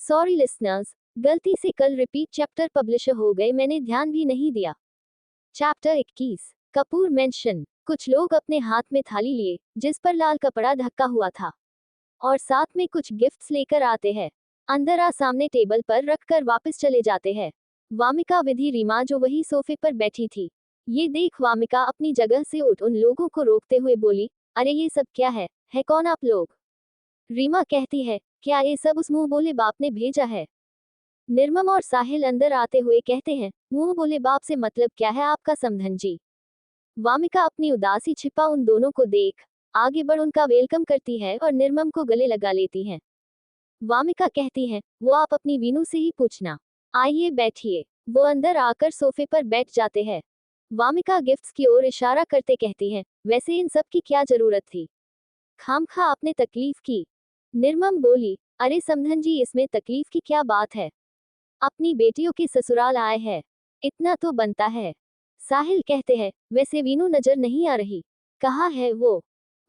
Sorry listeners, गलती से कल रिपीट चैप्टर पब्लिशर हो गए, मैंने ध्यान भी नहीं दिया। चैप्टर 21। कपूर मेंशन। कुछ लोग अपने हाथ में थाली लिए, जिस पर लाल कपड़ा ढका हुआ था, और साथ में कुछ गिफ्ट्स लेकर आते हैं। अंदर आ सामने टेबल पर रखकर वापस चले जाते हैं। वामिका विधि रीमा जो वही सोफे पर बैठी थी, ये देख वामिका अपनी जगह से उठ उन लोगों को रोकते हुए बोली, अरे ये सब क्या है कौन आप लोग? रीमा कहती है, क्या ये सब उस मुंह बोले बाप ने भेजा है? निर्मम और साहिल अंदर आते हुए कहते हैं, मुंह बोले बाप से मतलब क्या है आपका समधन जी? वामिका अपनी उदासी छिपा उन दोनों को देख आगे बढ़ उनका वेलकम करती है और निर्मम को गले लगा लेती है। वामिका कहती है, वो आप अपनी वीनू से ही पूछना। आइए बैठिए। वो अंदर आकर सोफे पर बैठ जाते हैं। वामिका गिफ्ट्स की ओर इशारा करते कहती है, वैसे इन सब की क्या जरूरत थी? खामखा आपने तकलीफ की। निर्मम बोली, अरे समधन जी इसमें तकलीफ की क्या बात है? अपनी बेटियों के ससुराल आए हैं, इतना तो बनता है। साहिल कहते हैं, वैसे वीनू नजर नहीं आ रही, कहाँ है वो?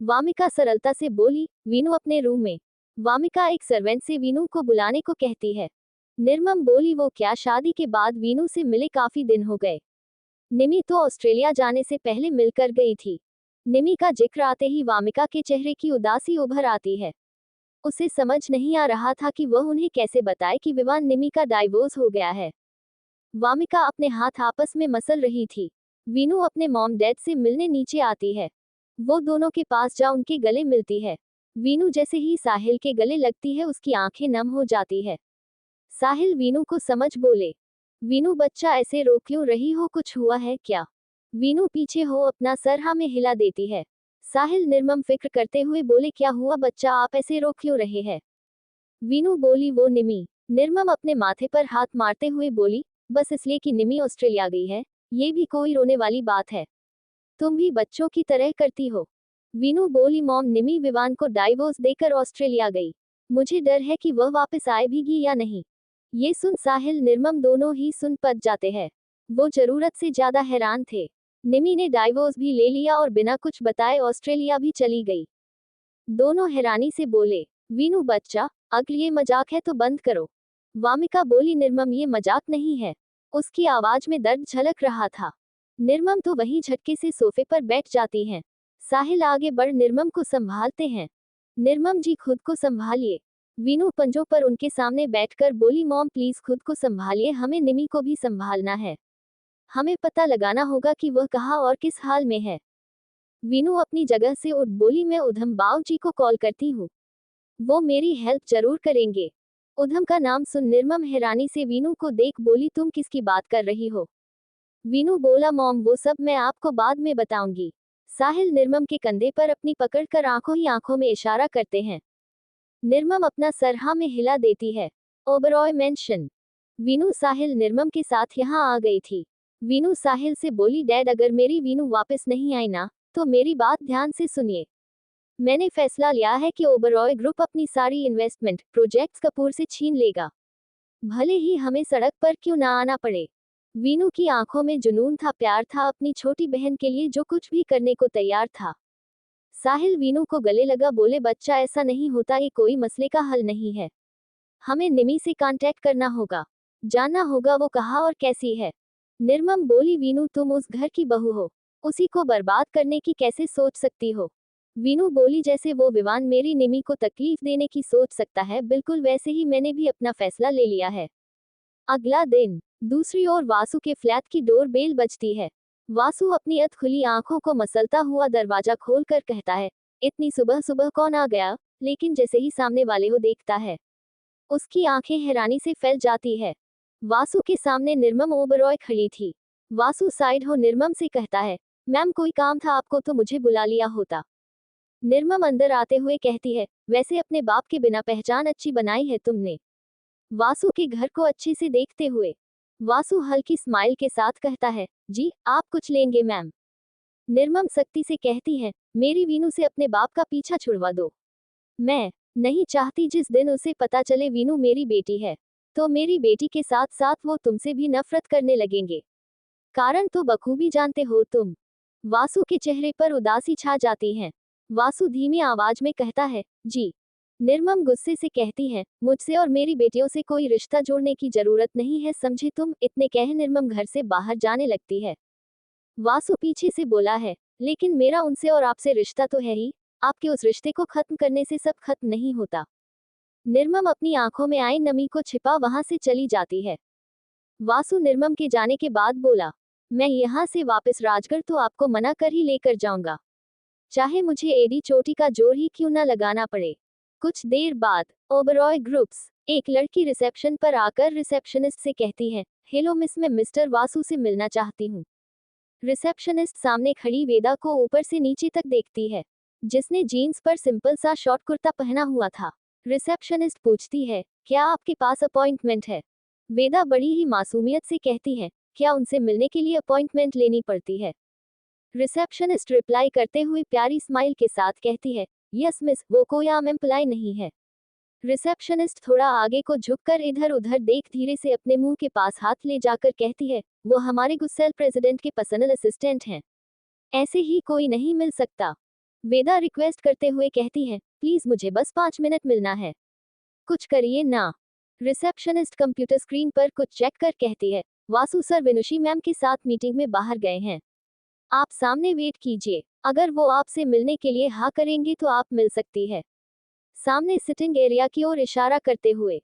वामिका सरलता से बोली, वीनू अपने रूम में। वामिका एक सर्वेंट से वीनू को बुलाने को कहती है। निर्मम बोली, वो क्या शादी के बाद वीनू से मिले काफी दिन हो गए। निमी तो ऑस्ट्रेलिया जाने से पहले मिलकर गई थी। निमी का जिक्र आते ही वामिका के चेहरे की उदासी उभर आती है। उसे समझ नहीं आ रहा था कि वह उन्हें कैसे बताए कि विवान निमी का डाइवोर्स हो गया है। वामिका अपने हाथ आपस में मसल रही थी। वीनू अपने मॉम डैड से मिलने नीचे आती है। वो दोनों के पास जा उनके गले मिलती है। वीनू जैसे ही साहिल के गले लगती है उसकी आंखें नम हो जाती है। साहिल वीनू को समझ बोले, वीनू बच्चा ऐसे रो क्यों रही हो, कुछ हुआ है क्या? वीनू पीछे हो अपना सर हाँ में हिला देती है। साहिल निर्मम फिक्र करते हुए बोले, क्या हुआ बच्चा, आप ऐसे रो क्यों रहे हैं? वीनू बोली, वो निमी। निर्मम अपने माथे पर हाथ मारते हुए बोली, बस इसलिए कि निमी ऑस्ट्रेलिया गई है, ये भी कोई रोने वाली बात है? तुम भी बच्चों की तरह करती हो। वीनू बोली, मॉम निमी विवान को डाइवोर्स देकर ऑस्ट्रेलिया गई, मुझे डर है कि वह वापस आएगी या नहीं। ये सुन साहिल निर्मम दोनों ही सुन पद जाते हैं। वो जरूरत से ज्यादा हैरान थे। निमी ने डाइवोर्स भी ले लिया और बिना कुछ बताए ऑस्ट्रेलिया भी चली गई। दोनों हैरानी से बोले, वीनू बच्चा, अगर ये मजाक है तो बंद करो। वामिका बोली, निर्मम ये मजाक नहीं है। उसकी आवाज में दर्द झलक रहा था। निर्मम तो वहीं झटके से सोफे पर बैठ जाती हैं। साहिल आगे बढ़ निर्मम को संभालते हैं। निर्मम जी खुद को संभालिए। वीनू पंजों पर उनके सामने बैठकर बोली, मॉम प्लीज खुद को संभालिए, हमें निमी को भी संभालना है। हमें पता लगाना होगा कि वह कहाँ और किस हाल में है। वीनू अपनी जगह से उठ बोली, मैं उधम बाऊ जी को कॉल करती हूँ, वो मेरी हेल्प जरूर करेंगे। उधम का नाम सुन निर्मम हैरानी से वीनू को देख बोली, तुम किसकी बात कर रही हो? वीनू बोला, मॉम वो सब मैं आपको बाद में बताऊंगी। साहिल निर्मम के कंधे पर अपनी पकड़कर आंखों ही आंखों में इशारा करते हैं। निर्मम अपना सर हाँ में हिला देती है। ओबरॉय मेंशन। वीनू साहिल निर्मम के साथ यहाँ आ गई थी। वीनू साहिल से बोली, डैड अगर मेरी वीनू वापस नहीं आई ना, तो मेरी बात ध्यान से सुनिए। मैंने फैसला लिया है कि ओबरॉय ग्रुप अपनी सारी इन्वेस्टमेंट प्रोजेक्ट्स कपूर से छीन लेगा, भले ही हमें सड़क पर क्यों ना आना पड़े। वीनू की आंखों में जुनून था, प्यार था, अपनी छोटी बहन के लिए जो कुछ भी करने को तैयार था। साहिल वीनू को गले लगा बोले, बच्चा ऐसा नहीं होता, ये कोई मसले का हल नहीं है। हमें निमी से कांटेक्ट करना होगा, जानना होगा वो कहाँ और कैसी है। निर्मम बोली, वीनू तुम उस घर की बहू हो, उसी को बर्बाद करने की कैसे सोच सकती हो? वीनू बोली, जैसे वो विवान मेरी निमी को तकलीफ देने की सोच सकता है, बिल्कुल वैसे ही मैंने भी अपना फैसला ले लिया है। अगला दिन। दूसरी ओर वासु के फ्लैट की डोर बेल बजती है। वासु अपनी अधखुली आंखों को मसलता हुआ दरवाजा खोलकर कहता है, इतनी सुबह सुबह कौन आ गया? लेकिन जैसे ही सामने वाले को देखता है, उसकी आंखें हैरानी से फैल जाती है। वासु के सामने निर्मम ओबरॉय खड़ी थी। वासु साइड हो निर्मम से कहता है, मैम कोई काम था आपको तो मुझे बुला लिया होता। निर्मम अंदर आते हुए कहती है, वैसे अपने बाप के बिना पहचान अच्छी बनाई है तुमने। वासु के घर को अच्छे से देखते हुए वासु हल्की स्माइल के साथ कहता है, जी आप कुछ लेंगे मैम? निर्मम सख्ती से कहती है, मेरी वीनू से अपने बाप का पीछा छुड़वा दो। मैं नहीं चाहती जिस दिन उसे पता चले वीनू मेरी बेटी है, तो मेरी बेटी के साथ साथ वो तुमसे भी नफरत करने लगेंगे। कारण तो बखूबी जानते हो तुम। वासु के चेहरे पर उदासी छा जाती है। वासु धीमी आवाज में कहता है, जी। निर्मम गुस्से से कहती है, मुझसे और मेरी बेटियों से कोई रिश्ता जोड़ने की जरूरत नहीं है, समझे तुम। इतने कह निर्मम घर से बाहर जाने लगती है। वासु पीछे से बोला है, लेकिन मेरा उनसे और आपसे रिश्ता तो है ही, आपके उस रिश्ते को खत्म करने से सब खत्म नहीं होता। निर्मम अपनी आंखों में आई नमी को छिपा वहां से चली जाती है। वासु निर्मम के जाने के बाद बोला, मैं यहाँ से वापस राजगढ़ तो आपको मना कर ही लेकर जाऊंगा, चाहे मुझे एडी चोटी का जोर ही क्यों ना लगाना पड़े। कुछ देर बाद ओबरॉय ग्रुप्स एक लड़की रिसेप्शन पर आकर रिसेप्शनिस्ट से कहती है, हेलो मिस, मैं मिस्टर वासु से मिलना चाहती हूँ। रिसेप्शनिस्ट सामने खड़ी वेदा को ऊपर से नीचे तक देखती है, जिसने जीन्स पर सिंपल सा शॉर्ट कुर्ता पहना हुआ था। रिसेप्शनिस्ट पूछती है, क्या आपके पास अपॉइंटमेंट है? वेदा बड़ी ही मासूमियत से कहती है, क्या उनसे मिलने के लिए अपॉइंटमेंट लेनी पड़ती है? रिसेप्शनिस्ट रिप्लाई करते हुए प्यारी स्माइल के साथ कहती है, यस मिस, वो कोई आम एम्प्लॉय नहीं है। रिसेप्शनिस्ट थोड़ा आगे को झुककर इधर उधर देख धीरे से अपने मुंह के पास हाथ ले जाकर कहती है, वो हमारे गुस्सेल प्रेसिडेंट के पर्सनल असिस्टेंट हैं। ऐसे ही कोई नहीं मिल सकता। वेदा रिक्वेस्ट करते हुए कहती है, प्लीज मुझे बस 5 मिनट मिलना है, कुछ करिए ना। रिसेप्शनिस्ट कंप्यूटर स्क्रीन पर कुछ चेक कर कहती है, वासु सर विनुषी मैम के साथ मीटिंग में बाहर गए हैं, आप सामने वेट कीजिए, अगर वो आपसे मिलने के लिए हाँ करेंगे तो आप मिल सकती है। सामने सिटिंग एरिया की ओर इशारा करते हुए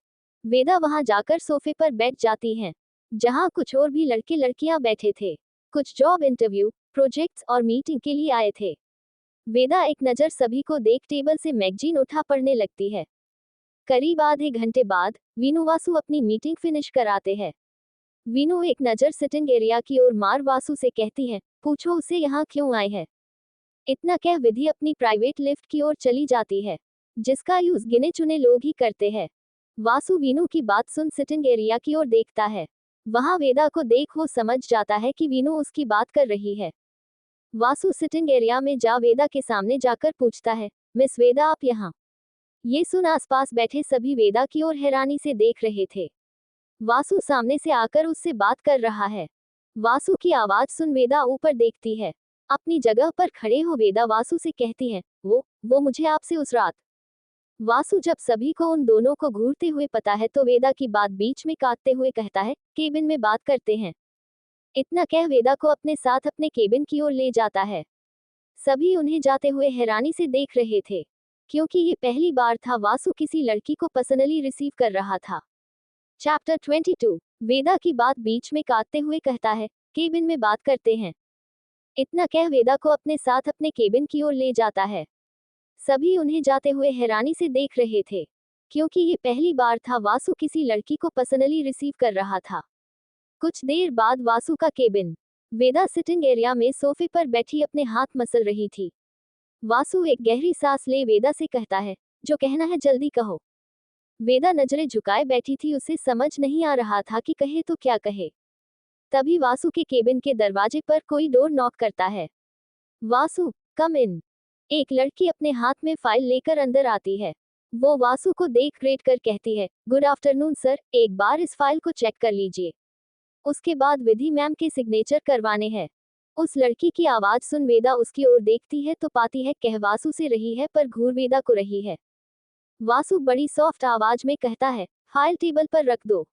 वेदा वहां जाकर सोफे पर बैठ जाती हैं, जहां कुछ और भी लड़के लड़कियां बैठे थे। कुछ जॉब इंटरव्यू, प्रोजेक्ट्स और मीटिंग के लिए आए थे। वेदा एक नज़र सभी को देख टेबल से मैगजीन उठा पढ़ने लगती है। करीब आधे घंटे बाद वीनू वासु अपनी मीटिंग फिनिश कराते हैं। वीनू एक नज़र सिटिंग एरिया की ओर मार वासु से कहती है, पूछो उसे यहाँ क्यों आए हैं। इतना कह विधि अपनी प्राइवेट लिफ्ट की ओर चली जाती है, जिसका यूज गिने चुने लोग ही करते हैं। वासु वीनू की बात सुन सिटिंग एरिया की ओर देखता है। वहां वेदा को देख वो समझ जाता है कि वीनू उसकी बात कर रही है। वासु सिटिंग एरिया में जा वेदा के सामने जाकर पूछता है, मिस वेदा आप यहाँ? ये सुन आसपास बैठे सभी वेदा की ओर हैरानी से देख रहे थे। वासु सामने से आकर उससे बात कर रहा है। वासु की आवाज सुन वेदा ऊपर देखती है। अपनी जगह पर खड़े हो वेदा वासु से कहती है, वो मुझे आपसे उस रात। वासु जब सभी को उन दोनों को घूरते हुए पता है तो वेदा की बात बीच में काटते हुए कहता है, केबिन में बात करते हैं। इतना कह वेदा को अपने साथ अपने केबिन की ओर ले जाता है। सभी उन्हें जाते हुए हैरानी से देख रहे थे, क्योंकि ये पहली बार था वासु किसी लड़की को पर्सनली रिसीव कर रहा था। चैप्टर 22 वेदा की बात बीच में काटते हुए कहता है, केबिन में बात करते हैं। इतना कह वेदा को अपने साथ अपने केबिन की ओर ले जाता है। सभी उन्हें जाते हुए हैरानी से देख रहे थे, क्योंकि ये पहली बार था वासु किसी लड़की को पर्सनली रिसीव कर रहा था। कुछ देर बाद वासु का केबिन। वेदा सिटिंग एरिया में सोफे पर बैठी अपने हाथ मसल रही थी। वासु एक गहरी सांस ले वेदा से कहता है, जो कहना है जल्दी कहो। वेदा नजरें झुकाए बैठी थी, उसे समझ नहीं आ रहा था कि कहे तो क्या कहे। तभी वासु के केबिन के दरवाजे पर कोई डोर नॉक करता है। वासु, कम इन। एक लड़की अपने हाथ में फाइल लेकर अंदर आती है। वो वासु को देख ग्रेट कर कहती है, गुड आफ्टरनून सर, एक बार इस फाइल को चेक कर लीजिए, उसके बाद विधि मैम के सिग्नेचर करवाने हैं। उस लड़की की आवाज सुन वेदा उसकी ओर देखती है तो पाती है कह वासु से रही है, पर घूर वेदा को रही है। वासु बड़ी सॉफ्ट आवाज में कहता है, फाइल टेबल पर रख दो।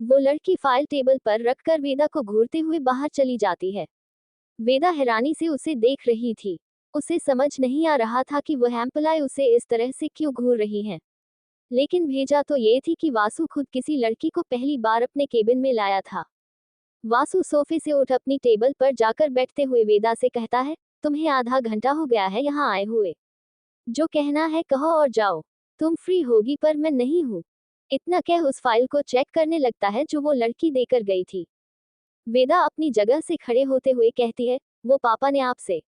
वो लड़की फाइल टेबल पर रखकर वेदा को घूरते हुए बाहर चली जाती है। वेदा हैरानी से उसे देख रही थी। उसे समझ नहीं आ रहा था कि वह एम्प्लॉय उसे इस तरह से क्यों घूर रही हैं। लेकिन भेजा तो ये थी कि वासु खुद किसी लड़की को पहली बार अपने केबिन में लाया था। वासु सोफे से उठ अपनी टेबल पर जाकर बैठते हुए वेदा से कहता है, तुम्हें आधा घंटा हो गया है यहाँ आए हुए, जो कहना है कहो और जाओ। तुम फ्री होगी पर मैं नहीं हूँ। इतना कह उस फाइल को चेक करने लगता है जो वो लड़की देकर गई थी। वेदा अपनी जगह से खड़े होते हुए कहती है, वो पापा ने आपसे।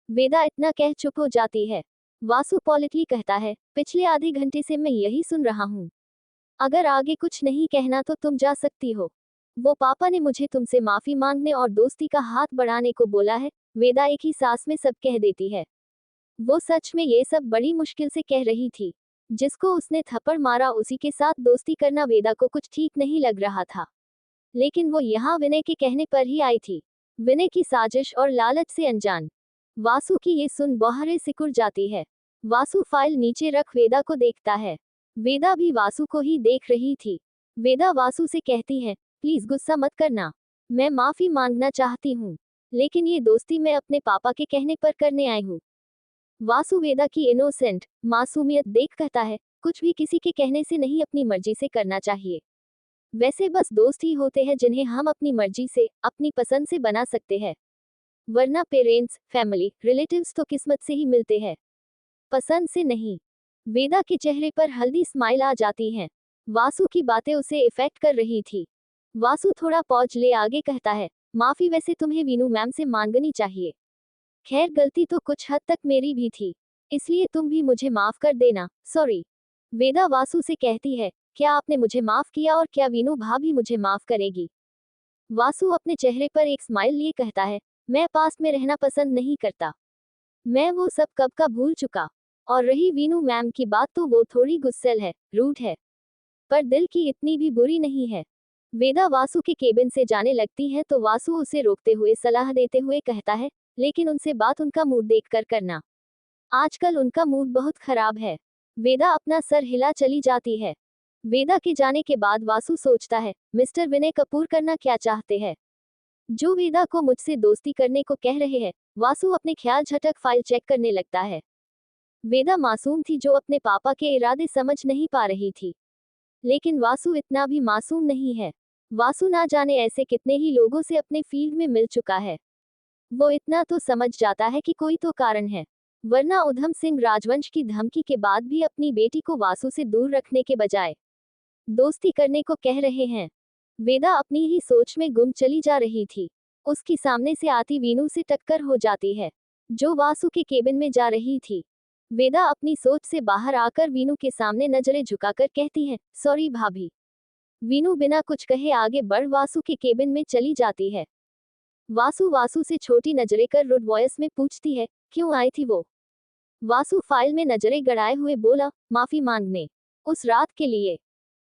वेदा इतना कह चुप हो जाती है। वासु पॉलिटली कहता है, पिछले आधे घंटे से मैं यही सुन रहा हूँ, अगर आगे कुछ नहीं कहना तो तुम जा सकती हो। वो पापा ने मुझे तुमसे माफी मांगने और दोस्ती का हाथ बढ़ाने को बोला है। वेदा एक ही सांस में सब कह देती है। वो सच में ये सब बड़ी मुश्किल से कह रही थी। जिसको उसने थप्पड़ मारा उसी के साथ दोस्ती करना वेदा को कुछ ठीक नहीं लग रहा था। लेकिन वो यहाँ विनय के कहने पर ही आई थी, विनय की साजिश और लालच से अनजान। वासु की ये सुन बौहरे सिकुड़ जाती है। वासु फाइल नीचे रख वेदा को देखता है। वेदा भी वासु को ही देख रही थी। वेदा वासु से कहती है, प्लीज गुस्सा मत करना, मैं माफी मांगना चाहती हूँ, लेकिन ये दोस्ती मैं अपने पापा के कहने पर करने आई हूँ। वासु वेदा की इनोसेंट मासूमियत देख कहता है, कुछ भी किसी के कहने से नहीं, अपनी मर्जी से करना चाहिए। वैसे बस दोस्त ही होते हैं जिन्हें हम अपनी मर्जी से, अपनी पसंद से बना सकते हैं, वरना पेरेंट्स, फैमिली, रिलेटिव्स तो किस्मत से ही मिलते हैं, पसंद से नहीं। वेदा के चेहरे पर हल्दी स्माइल आ जाती है। वासु की बातें उसे इफेक्ट कर रही थी। वासु थोड़ा पॉज ले आगे कहता है, माफी वैसे तुम्हें वीनू मैम से मांगनी चाहिए। खैर गलती तो कुछ हद तक मेरी भी थी, इसलिए तुम भी मुझे माफ कर देना, सॉरी। वेदा वासु से कहती है, क्या आपने मुझे माफ किया और क्या वीनू भाभी मुझे माफ करेगी? वासु अपने चेहरे पर एक स्माइल लिए कहता है, मैं पास्ट में रहना पसंद नहीं करता, मैं वो सब कब का भूल चुका। और रही वीनू मैम की बात तो वो थोड़ी गुस्सैल है, रूड है, पर दिल की इतनी भी बुरी नहीं है। वेदा वासु के केबिन से जाने लगती है तो वासु उसे रोकते हुए सलाह देते हुए कहता है, लेकिन उनसे बात उनका मूड देखकर करना, आजकल उनका मूड बहुत खराब है। वेदा अपना सर हिला चली जाती है। वेदा के जाने के बाद वासु सोचता है, मिस्टर विनय कपूर करना क्या चाहते हैं, जो वेदा को मुझसे दोस्ती करने को कह रहे हैं। वासु अपने ख्याल झटक फाइल चेक करने लगता है। वेदा मासूम थी जो अपने पापा के इरादे समझ नहीं पा रही थी, लेकिन वासु इतना भी मासूम नहीं है। वासु ना जाने ऐसे कितने ही लोगों से अपने फील्ड में मिल चुका है, वो इतना तो समझ जाता है कि कोई तो कारण है, वरना उधम सिंह राजवंश की धमकी के बाद भी अपनी बेटी को वासु से दूर रखने के बजाय दोस्ती करने को कह रहे हैं। वेदा अपनी ही सोच में गुम चली जा रही थी। उसकी सामने से आती वीनू से टक्कर हो जाती है, जो वासु के केबिन में जा रही थी। वेदा अपनी सोच से बाहर आकर वीनू के सामने नजरें झुकाकर कहती है, सॉरी भाभी। वीनू बिना कुछ कहे आगे बढ़ वासु के केबिन में चली जाती है। वासु से छोटी नजरें कर रुड वॉइस में पूछती है, क्यों आई थी वो? वासु फाइल में नजरें गड़ाए हुए बोला, माफी मांगने, उस रात के लिए।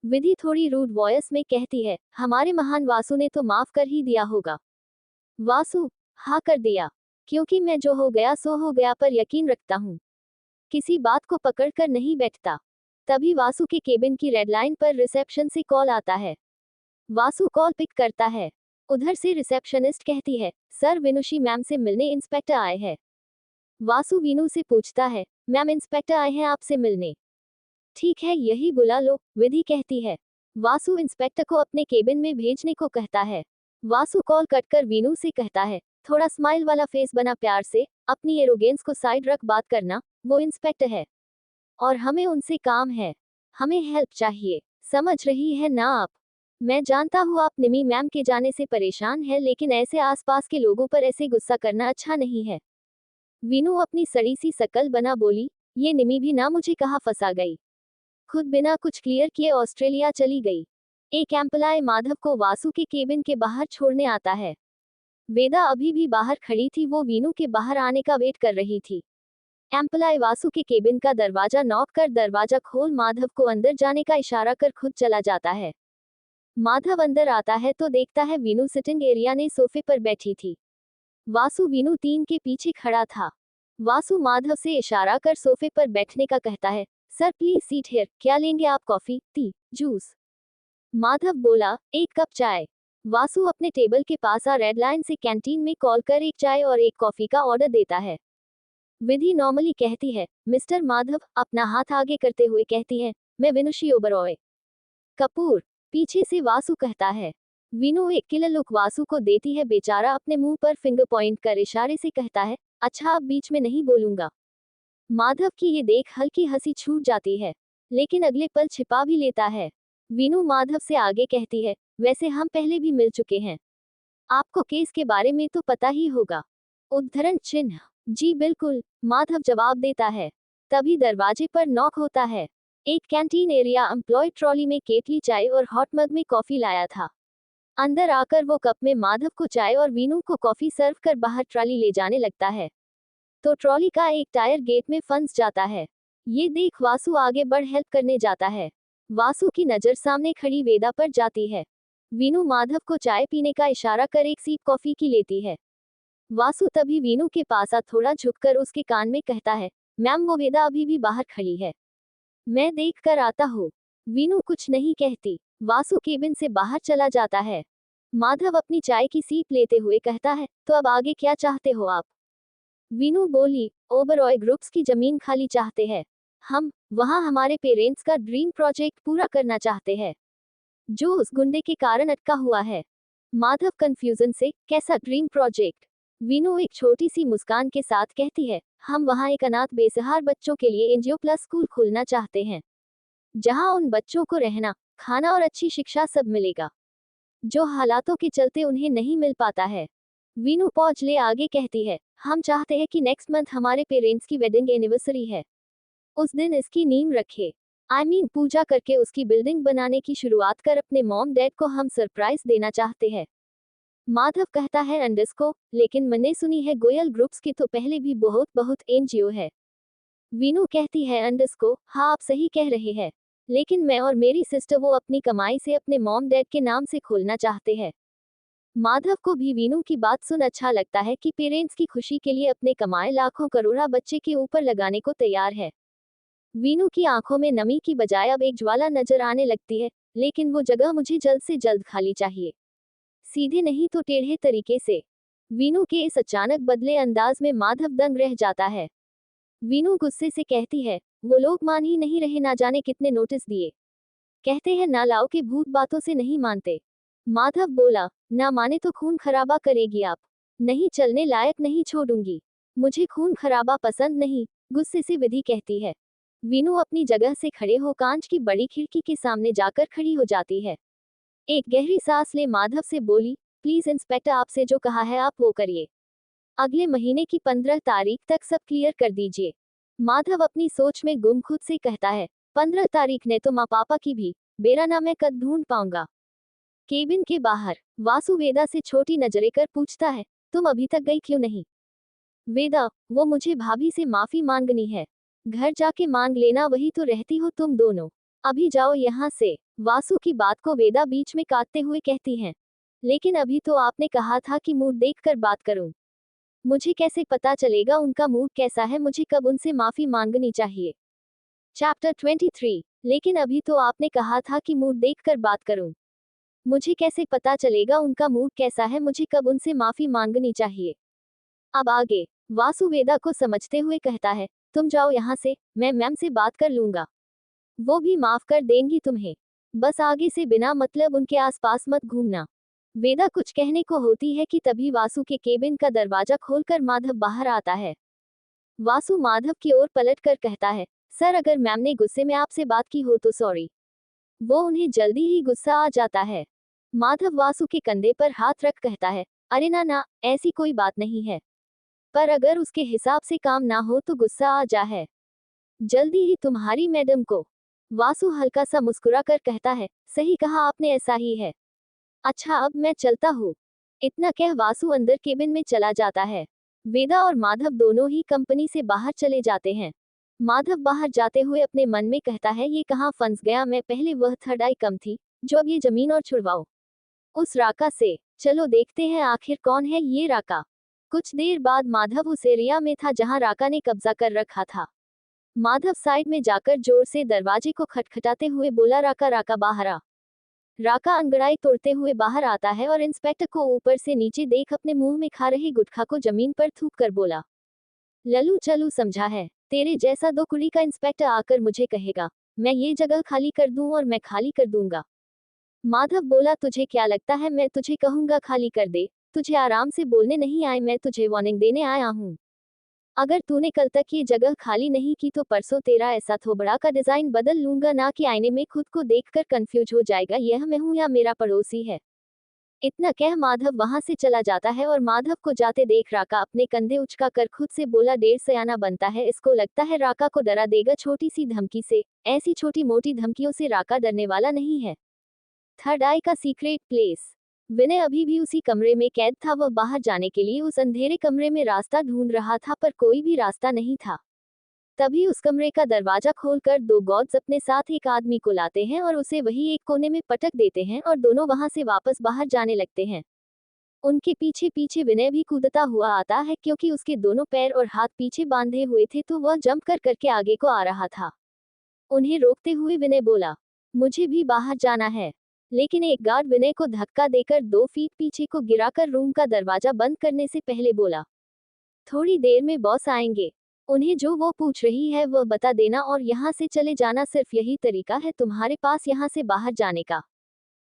विधि थोड़ी रूड वॉइस में कहती है, हमारे महान वासु ने तो माफ कर ही दिया होगा। वासु, हाँ कर दिया, क्योंकि मैं जो हो गया सो हो गया पर यकीन रखता हूँ, किसी बात को पकड़ कर नहीं बैठता। तभी वासु के केबिन की रेड लाइन पर रिसेप्शन से कॉल आता है। वासु कॉल पिक करता है। उधर से रिसेप्शनिस्ट कहती है, सर विनुषी मैम से मिलने इंस्पेक्टर आए हैं। वासु वीनू से पूछता है, मैम इंस्पेक्टर आए हैं आपसे मिलने? ठीक है यही बुला लो, विधि कहती है। वासु इंस्पेक्टर को अपने केबिन में भेजने को कहता है। वासु कॉल कट कर वीनू से कहता है, थोड़ा स्माइल वाला फेस बना प्यार से, अपनी एरोगेंस को साइड रख बात करना, वो इंस्पेक्टर है और हमें उनसे काम है, हमें हेल्प चाहिए, समझ रही है ना आप? मैं जानता हूँ आप निमी मैम के जाने से परेशान है, लेकिन ऐसे आसपास के लोगों पर ऐसे गुस्सा करना अच्छा नहीं है। वीनू अपनी सड़ी सी शकल बना बोली, ये निमी भी ना मुझे कहाँ फंसा गई, खुद बिना कुछ क्लियर किए ऑस्ट्रेलिया चली गई। एक एम्प्लॉय माधव को वासु के केबिन के बाहर छोड़ने आता है। वेदा अभी भी बाहर खड़ी थी, वो वीनू के बाहर आने का वेट कर रही थी। एम्प्लॉय वासु के केबिन का दरवाजा नॉक कर दरवाजा खोल माधव को अंदर जाने का इशारा कर खुद चला जाता है। माधव अंदर आता है तो देखता है वीनू सिटिंग एरिया ने सोफे पर बैठी थी। वासु वीनू 3 के पीछे खड़ा था। वासु माधव से इशारा कर सोफे पर बैठने का कहता है, सर प्लीज सीट हियर, क्या लेंगे आप, कॉफी, टी, जूस? माधव बोला, एक कप चाय। वासु अपने टेबल के पास आ रेड लाइन से कैंटीन में कॉल कर एक चाय और एक कॉफी का ऑर्डर देता है। विधि नॉर्मली कहती है, मिस्टर माधव, अपना हाथ आगे करते हुए कहती है, मैं विनुषी ओबरॉय कपूर। पीछे से वासु कहता है। वीनू एक किलर लुक वासु को देती है। बेचारा अपने मुंह पर फिंगर पॉइंट कर इशारे से कहता है, अच्छा अब बीच में नहीं बोलूंगा। माधव की ये देख हल्की हंसी छूट जाती है, लेकिन अगले पल छिपा भी लेता है। वीनू माधव से आगे कहती है, वैसे हम पहले भी मिल चुके हैं, आपको केस के बारे में तो पता ही होगा। उद्धरण चिन्ह, जी बिल्कुल, माधव जवाब देता है। तभी दरवाजे पर नॉक होता है। एक कैंटीन एरिया एम्प्लॉय ट्रॉली में केतली चाय और हॉट मग में कॉफी लाया था। अंदर आकर वो कप में माधव को चाय और वीनू को कॉफी सर्व कर बाहर ट्रॉली ले जाने लगता है, तो ट्रॉली का एक टायर गेट में फंस जाता है। ये देख वासु आगे बढ़ हेल्प करने जाता है। वासु की नजर सामने खड़ी वेदा पर जाती है। वीनू माधव को चाय पीने का इशारा कर एक सीप कॉफी की लेती है। वासु तभी वीनू के पास आ थोड़ा झुककर उसके कान में कहता है, मैम वो वेदा अभी भी बाहर खड़ी है, मैं देख कर आता हूँ। वीनू कुछ नहीं कहती। वासु केबिन से बाहर चला जाता है। माधव अपनी चाय की सीप लेते हुए कहता है, तो अब आगे क्या चाहते हो आप? वीनू बोली, ओबरॉय ग्रुप्स की जमीन खाली चाहते हैं। हम वहाँ हमारे पेरेंट्स का ड्रीम प्रोजेक्ट पूरा करना चाहते हैं, जो उस गुंडे के कारण अटका हुआ है। माधव कंफ्यूजन से, कैसा ड्रीम प्रोजेक्ट? वीनू एक छोटी सी मुस्कान के साथ कहती है, हम वहाँ एक अनाथ बेसहारा बच्चों के लिए एनजीओ प्लस स्कूल खोलना चाहते हैं, जहाँ उन बच्चों को रहना, खाना और अच्छी शिक्षा सब मिलेगा, जो हालातों के चलते उन्हें नहीं मिल पाता है। वीनू पहुंच ले आगे कहती है, हम चाहते हैं कि नेक्स्ट मंथ हमारे पेरेंट्स की वेडिंग एनिवर्सरी है, उस दिन इसकी नींव रखे। पूजा करके उसकी बिल्डिंग बनाने की शुरुआत कर अपने मॉम डैड को हम सरप्राइज देना चाहते हैं। माधव कहता है अंडरस्को, लेकिन मैंने सुनी है गोयल ग्रुप्स की तो पहले भी बहुत बहुत एनजीओ है। वीनू कहती है अंडरस्को, हाँ आप सही कह रहे हैं, लेकिन मैं और मेरी सिस्टर वो अपनी कमाई से अपने मॉम डैड के नाम से खोलना चाहते हैं। माधव को भी वीनू की बात सुन अच्छा लगता है कि पेरेंट्स की खुशी के लिए अपने कमाए लाखों करोड़ा बच्चे के ऊपर लगाने को तैयार है। वीनू की आंखों में नमी की बजाय अब एक ज्वाला नजर आने लगती है, लेकिन वो जगह मुझे जल्द से जल्द खाली चाहिए, सीधे नहीं तो टेढ़े तरीके से। वीनू के इस अचानक बदले अंदाज में माधव दंग रह जाता है। वीनू गुस्से से कहती है, वो लोग मान ही नहीं रहे, ना जाने कितने नोटिस दिए, कहते हैं ना लाओ के भूत बातों से नहीं मानते। माधव बोला, ना माने तो खून खराबा करेगी आप, नहीं चलने लायक नहीं छोड़ूंगी, मुझे खून खराबा पसंद नहीं, गुस्से से विधि कहती है। वीनू अपनी जगह से खड़े हो कांच की बड़ी खिड़की के सामने जाकर खड़ी हो जाती है। एक गहरी सांस ले माधव से बोली, प्लीज इंस्पेक्टर आपसे जो कहा है आप वो करिए, अगले महीने की 15 तारीख तक सब क्लियर कर दीजिए। माधव अपनी सोच में गुम खुद से कहता है, 15 तारीख ने तो माँ पापा की भी बेरा ना मैं कद ढूंढ पाऊंगा। केबिन के बाहर वासु वेदा से छोटी नजरें कर पूछता है, तुम अभी तक गई क्यों नहीं? वेदा, वो मुझे भाभी से माफी मांगनी है, घर जाके मांग लेना, वही तो रहती हो तुम दोनों, अभी जाओ यहाँ से। वासु की बात को वेदा बीच में काटते हुए कहती हैं, लेकिन अभी तो आपने कहा था कि मूड देखकर बात करूं, मुझे कैसे पता चलेगा उनका मूड कैसा है, मुझे कब उनसे माफी मांगनी चाहिए? चैप्टर 23, लेकिन अभी तो आपने कहा था कि मूड देखकर बात करूं, मुझे कैसे पता चलेगा उनका मूड कैसा है, मुझे कब उनसे माफी मांगनी चाहिए? अब आगे वासु वेदा को समझते हुए कहता है, तुम जाओ यहाँ से, मैं मैम से बात कर लूंगा, वो भी माफ कर देंगी तुम्हें, बस आगे से बिना मतलब उनके आसपास मत घूमना। वेदा कुछ कहने को होती है कि तभी वासु के केबिन का दरवाजा खोलकर माधव बाहर आता है। वासु माधव की ओर पलट कर कहता है, सर अगर मैम ने गुस्से में आपसे बात की हो तो सॉरी। वो उन्हें जल्दी ही गुस्सा आ जाता है। माधव वासु के कंधे पर हाथ रख कहता है, अरे ना ना, ऐसी कोई बात नहीं है, पर अगर उसके हिसाब से काम ना हो तो गुस्सा आ जा है, जल्दी ही तुम्हारी मैडम को। वासु हल्का सा मुस्कुरा कर कहता है, सही कहा आपने, ऐसा ही है। अच्छा अब मैं चलता हूँ। इतना कह वासु अंदर केबिन में चला जाता है। वेदा और माधव दोनों ही कंपनी से बाहर चले जाते हैं। माधव बाहर जाते हुए अपने मन में कहता है, ये कहाँ फंस गया मैं, पहले वह थर्ड आई कम थी, जो अब ये जमीन और छुड़वाओ उस राका से। चलो देखते हैं आखिर कौन है ये राका। कुछ देर बाद माधव उस एरिया में था जहां राका ने कब्जा कर रखा था। माधव साइड में जाकर जोर से दरवाजे को खटखटाते हुए बोला, राका राका बाहर आ। राका अंगड़ाई तोड़ते हुए बाहर आता है और इंस्पेक्टर को ऊपर से नीचे देख अपने मुंह में खा रही गुटखा को जमीन पर थूक कर बोला, लल्लू चलू समझा है, तेरे जैसा दो कुड़ी का इंस्पेक्टर आकर मुझे कहेगा मैं ये जगह खाली कर दूं, और मैं खाली कर दूंगा। माधव बोला, तुझे क्या लगता है मैं तुझे कहूंगा खाली कर दे? तुझे आराम से बोलने नहीं आए, मैं तुझे वार्निंग देने आया हूँ। अगर तूने कल तक ये जगह खाली नहीं की तो परसों तेरा ऐसा थोबड़ा का डिजाइन बदल लूंगा ना कि आईने में खुद को देखकर कंफ्यूज हो जाएगा यह मैं हूं या मेरा पड़ोसी है। इतना कह माधव वहां से चला जाता है और माधव को जाते देख राका अपने कंधे उचका कर खुद से बोला, डेढ़ सयाना बनता है, इसको लगता है राका को डरा देगा छोटी सी धमकी से। ऐसी छोटी मोटी धमकियों से राका डरने वाला नहीं है। थर्ड आई का सीक्रेट प्लेस। विनय अभी भी उसी कमरे में कैद था। वह बाहर जाने के लिए उस अंधेरे कमरे में रास्ता ढूंढ रहा था, पर कोई भी रास्ता नहीं था। तभी उस कमरे का दरवाजा खोलकर दो गॉर्ड्स अपने साथ एक आदमी को लाते हैं और उसे वही एक कोने में पटक देते हैं और दोनों वहां से वापस बाहर जाने लगते हैं। उनके पीछे पीछे विनय भी कूदता हुआ आता है, क्योंकि उसके दोनों पैर और हाथ पीछे बांधे हुए थे तो वह जंप कर करके आगे को आ रहा था। उन्हें रोकते हुए विनय बोला, मुझे भी बाहर जाना है। लेकिन एक गार्ड विनय को धक्का देकर 2 फीट पीछे को गिराकर रूम का दरवाजा बंद करने से पहले बोला, थोड़ी देर में बॉस आएंगे, उन्हें जो वो पूछ रही है वह बता देना और यहाँ से चले जाना, सिर्फ यही तरीका है तुम्हारे पास यहाँ से बाहर जाने का।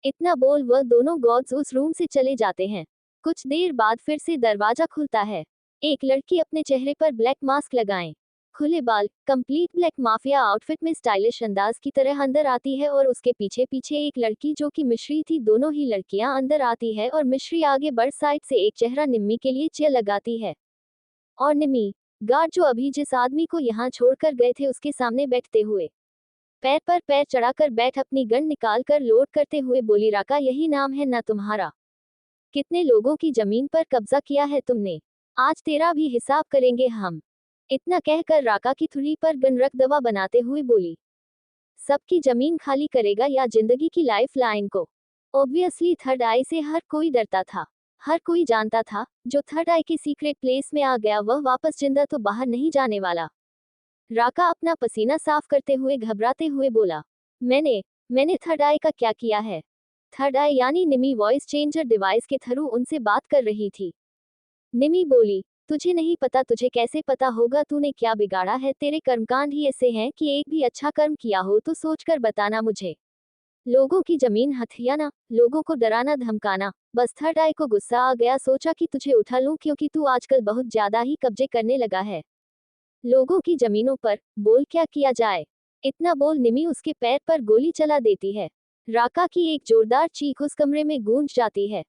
इतना बोल वह दोनों गॉड्स उस रूम से चले जाते हैं। कुछ देर बाद फिर से दरवाजा खुलता है। एक लड़की अपने चेहरे पर ब्लैक मास्क लगाए, खुले बाल, कंप्लीट ब्लैक माफिया आउटफिट में स्टाइलिश अंदाज की तरह अंदर आती है और उसके पीछे पीछे एक लड़की जो कि मिश्री थी। दोनों ही लड़कियां अंदर आती है और मिश्री आगे बढ़ साइड से एक चेहरा निम्मी के लिए चेयर लगाती है और निम्मी, गार्ड जो अभी जिस आदमी को यहाँ छोड़कर गए थे उसके सामने बैठते हुए पैर पर पैर चढ़ाकर बैठ अपनी गन निकाल कर लोड करते हुए बोली, राका यही नाम है ना तुम्हारा? कितने लोगों की जमीन पर कब्जा किया है तुमने? आज तेरा भी हिसाब करेंगे हम। इतना कहकर राका की थुड़ी पर गन रख दवा बनाते हुए बोली, सबकी जमीन खाली करेगा या जिंदगी की लाइफ लाइन को? ऑब्वियसली थर्ड आई से हर कोई डरता था। हर कोई जानता था जो थर्ड आई के सीक्रेट प्लेस में आ गया वह वापस जिंदा तो बाहर नहीं जाने वाला। राका अपना पसीना साफ करते हुए घबराते हुए बोला, मैंने थर्ड आई का क्या किया है? थर्ड आई यानी निमी वॉइस चेंजर डिवाइस के थ्रू उनसे बात कर रही थी। निमी बोली, तुझे नहीं पता? तुझे कैसे पता होगा? तूने क्या बिगाड़ा है? तेरे कर्मकांड ही ऐसे हैं कि एक भी अच्छा कर्म किया हो तो सोचकर बताना मुझे। लोगों की जमीन हथियाना, लोगों को डराना धमकाना। बस थर्ड आई को गुस्सा आ गया, सोचा कि तुझे उठा लूं क्योंकि तू आजकल बहुत ज्यादा ही कब्जे करने लगा है लोगों की जमीनों पर। बोल क्या किया जाए? इतना बोल निमी उसके पैर पर गोली चला देती है। राका की एक जोरदार चीख उस कमरे में गूंज जाती है,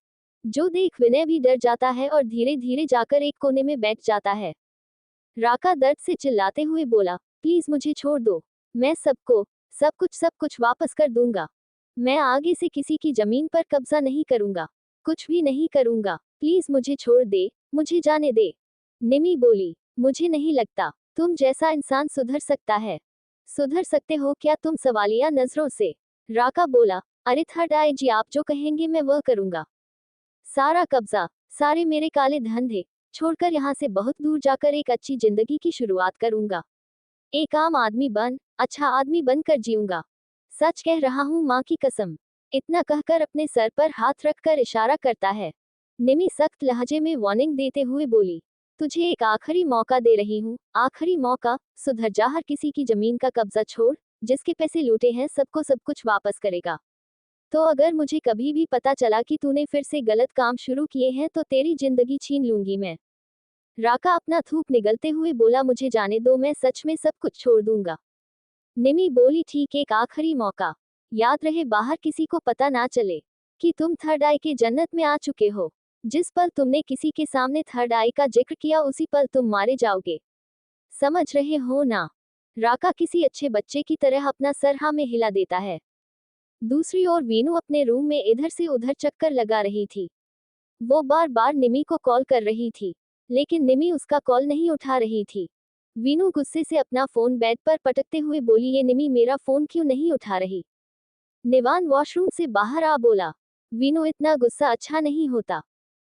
जो देख विनय भी डर जाता है और धीरे धीरे जाकर एक कोने में बैठ जाता है। राका दर्द से चिल्लाते हुए बोला, प्लीज मुझे छोड़ दो, मैं सब कुछ वापस कर दूंगा। मैं आगे से किसी की जमीन पर कब्जा नहीं करूंगा, कुछ भी नहीं करूंगा। प्लीज मुझे छोड़ दे, मुझे जाने दे। निमी बोली, मुझे नहीं लगता तुम जैसा इंसान सुधर सकता है। सुधर सकते हो क्या तुम सवालिया नजरों से? राका बोला, अरे थर्ड आई जी, आप जो कहेंगे मैं वह करूंगा। सारा कब्जा, सारे मेरे काले धंधे छोड़कर यहाँ से बहुत दूर जाकर एक अच्छी जिंदगी की शुरुआत करूंगा। एक आम आदमी अच्छा आदमी बनकर जीऊंगा। सच कह रहा हूँ, माँ की कसम। इतना कहकर अपने सर पर हाथ रखकर इशारा करता है। निमी सख्त लहजे में वार्निंग देते हुए बोली, तुझे एक आखिरी मौका दे रही हूँ, आखिरी मौका, सुधर जा। हर किसी की जमीन का कब्जा छोड़, जिसके पैसे लूटे हैं सबको सब कुछ वापस करेगा। तो अगर मुझे कभी भी पता चला कि तूने फिर से गलत काम शुरू किए हैं तो तेरी जिंदगी छीन लूंगी मैं। राका अपना थूक निगलते हुए बोला, मुझे जाने दो, मैं सच में सब कुछ छोड़ दूंगा। निमी बोली, ठीक, एक आखिरी मौका। याद रहे बाहर किसी को पता ना चले कि तुम थर्ड आई के जन्नत में आ चुके हो। जिस पल तुमने किसी के सामने थर्ड आई का जिक्र किया उसी पल तुम मारे जाओगे। समझ रहे हो ना? राका किसी अच्छे बच्चे की तरह अपना सर हाँ में हिला देता है। दूसरी ओर वीनू अपने रूम में इधर से उधर चक्कर लगा रही थी। वो बार बार निमी को कॉल कर रही थी, लेकिन निमी उसका कॉल नहीं उठा रही थी। वीनू गुस्से से अपना फोन बेड पर पटकते हुए बोली, ये निमी मेरा फोन क्यों नहीं उठा रही? निवान वॉशरूम से बाहर आ बोला। वीनू, इतना गुस्सा अच्छा नहीं होता।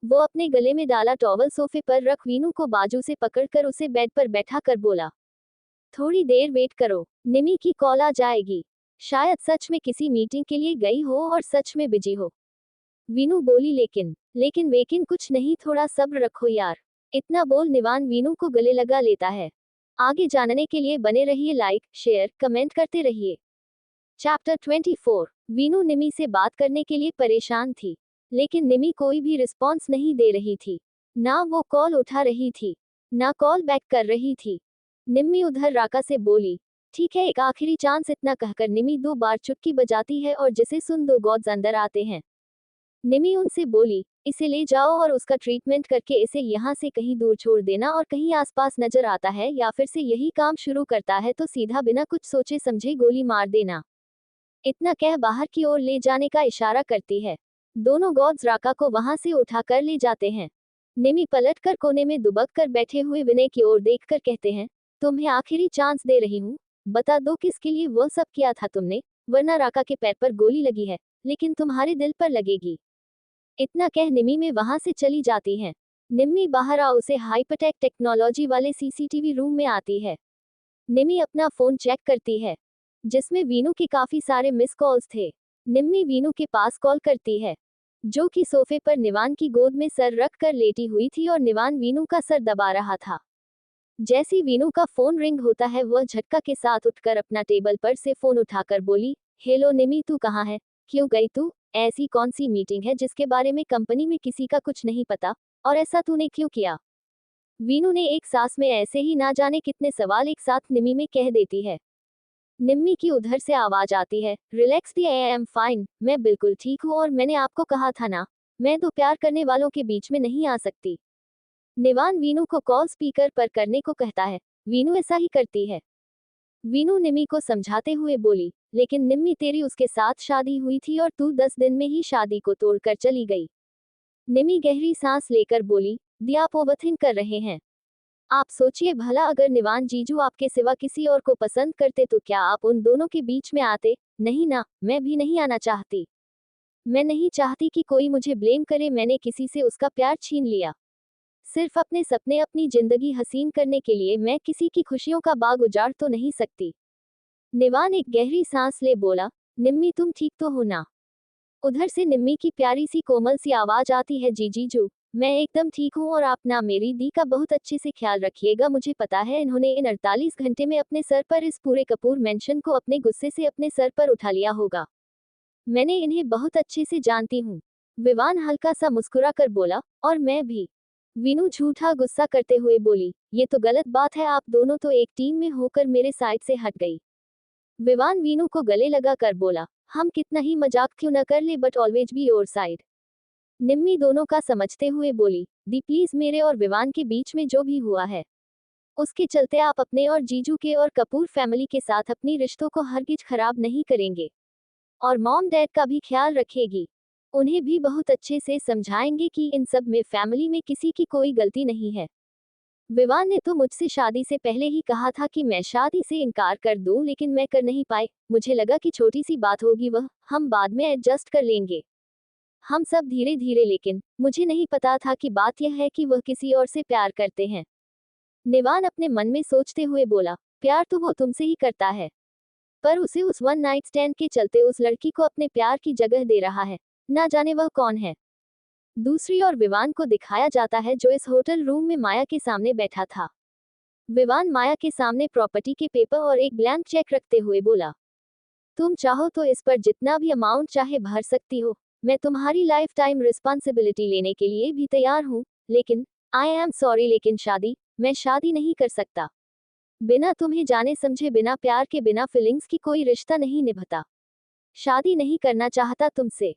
वो अपने गले में डाला टॉवल सोफे पर रख वीनू को बाजू से पकड़कर उसे बेड पर बैठा कर बोला, थोड़ी देर वेट करो, निमी की कॉल आ जाएगी। शायद सच में किसी मीटिंग के लिए गई हो और सच में बिजी हो। वीनू बोली, लेकिन कुछ नहीं, थोड़ा सब्र रखो यार। इतना बोल निवान वीनू को गले लगा लेता है। आगे जानने के लिए बने रहिए, लाइक शेयर कमेंट करते रहिए। चैप्टर 24। वीनू निमी से बात करने के लिए परेशान थी, लेकिन निमी कोई भी रिस्पॉन्स नहीं दे रही थी। ना वो कॉल उठा रही थी, ना कॉल बैक कर रही थी। निम्मी उधर राका से बोली, ठीक है, एक आखिरी चांस। इतना कहकर निमी 2 बार चुटकी बजाती है और जिसे सुन 2 गॉड्स अंदर आते हैं। निमी उनसे बोली, इसे ले जाओ और उसका ट्रीटमेंट करके इसे यहाँ से कहीं दूर छोड़ देना, और कहीं आसपास नजर आता है या फिर से यही काम शुरू करता है तो सीधा बिना कुछ सोचे समझे गोली मार देना। इतना कह बाहर की ओर ले जाने का इशारा करती है। दोनों गॉड्स राका को वहां से उठाकर ले जाते हैं। निमी पलटकर कोने में दुबक कर बैठे हुए विनय की ओर देखकर कहते हैं, तुम्हें आखिरी चांस दे रही हूँ, बता दो किसके लिए वह सब किया था तुमने, वरना राका के पैर पर गोली लगी है, लेकिन तुम्हारे दिल पर लगेगी। इतना कह निमी में वहां से चली जाती है। निम्मी बाहर आ उसे हाइपरटेक टेक्नोलॉजी वाले सीसीटीवी रूम में आती है। निमी अपना फोन चेक करती है, जिसमें वीनू के काफी सारे मिस कॉल्स थे। निम्मी वीनू के पास कॉल करती है, जो कि सोफे पर निवान की गोद में सर रख कर लेटी हुई थी और निवान वीनू का सर दबा रहा था। जैसी वीनू का फोन रिंग होता है, वह झटका के साथ उठकर अपना टेबल पर से फोन उठाकर बोली, हेलो निमी, तू कहाँ है? क्यों गई तू? ऐसी कौन सी मीटिंग है जिसके बारे में कंपनी में किसी का कुछ नहीं पता, और ऐसा तूने क्यों किया? वीनू ने एक सांस में ऐसे ही ना जाने कितने सवाल एक साथ निमी में कह देती है। निम्मी की उधर से आवाज आती है, relax the, I am fine, मैं बिल्कुल ठीक हूँ और मैंने आपको कहा था ना, मैं तो प्यार करने वालों के बीच में नहीं आ सकती। निवान वीनू को कॉल स्पीकर पर करने को कहता है। वीनू ऐसा ही करती है। वीनू निमी को समझाते हुए बोली, लेकिन निम्मी, तेरी उसके साथ शादी हुई थी और तू 10 दिन में ही शादी को तोड़कर चली गई। निमी गहरी सांस लेकर बोली, दी, आप ओवरथिंक कर रहे हैं। आप सोचिए भला, अगर निवान जीजू आपके सिवा किसी और को पसंद करते तो क्या आप उन दोनों के बीच में आते? नहीं ना, मैं भी नहीं आना चाहती। मैं नहीं चाहती कि कोई मुझे ब्लेम करे, मैंने किसी से उसका प्यार छीन लिया। सिर्फ अपने सपने, अपनी जिंदगी हसीन करने के लिए मैं किसी की खुशियों का बाग उजाड़ तो नहीं सकती। निवान एक गहरी सांस ले बोला, निम्मी, तुम ठीक तो हो ना? उधर से निम्मी की प्यारी सी कोमल सी आवाज आती है, जी जीजू, मैं एकदम ठीक हूँ और आप ना मेरी दी का बहुत अच्छे से ख्याल रखिएगा। मुझे पता है इन्होंने इन 48 घंटे में अपने सर पर इस पूरे कपूर मेंशन को अपने गुस्से से अपने सर पर उठा लिया होगा। मैंने इन्हें बहुत अच्छे से जानती हूँ। विवान हल्का सा मुस्कुरा कर बोला, और मैं भी। वीनू झूठा गुस्सा करते हुए बोली, ये तो गलत बात है, आप दोनों तो एक टीम में होकर मेरे साइड से हट गई। विवान वीनू को गले लगा कर बोला, हम कितना ही मजाक क्यों न कर ले, but always be your side. Nimmi दोनों का समझते हुए बोली, दी प्लीज, मेरे और विवान के बीच में जो भी हुआ है, उसके चलते आप अपने और जीजू के और कपूर फैमिली के साथ अपनी रिश्तों को हरगिज खराब नहीं करेंगे, और मॉम डैड का भी ख्याल रखेगी। उन्हें भी बहुत अच्छे से समझाएंगे कि इन सब में फैमिली में किसी की कोई गलती नहीं है। विवान ने तो मुझसे शादी से पहले ही कहा था कि मैं शादी से इनकार कर दूं, लेकिन मैं कर नहीं पाई। मुझे लगा कि छोटी सी बात होगी, वह हम बाद में एडजस्ट कर लेंगे, हम सब धीरे धीरे, लेकिन मुझे नहीं पता था कि बात यह है कि वह किसी और से प्यार करते हैं। निवान अपने मन में सोचते हुए बोला, प्यार तो वो तुमसे ही करता है, पर उसे उस वन नाइट स्टैंड के चलते उस लड़की को अपने प्यार की जगह दे रहा है, ना जाने वह कौन है। दूसरी ओर विवान को दिखाया जाता है, जो इस होटल रूम में माया के सामने बैठा था। विवान माया के सामने प्रॉपर्टी के पेपर और एक ब्लैंक चेक रखते हुए बोला, तुम चाहो तो इस पर जितना भी अमाउंट चाहे भर सकती हो, मैं तुम्हारी लाइफ टाइम रिस्पॉन्सिबिलिटी लेने के लिए भी तैयार हूँ, लेकिन आई एम सॉरी, लेकिन मैं शादी नहीं कर सकता। बिना तुम्हें जाने समझे, बिना प्यार के, बिना फीलिंग्स की कोई रिश्ता नहीं निभता। शादी नहीं करना चाहता तुमसे।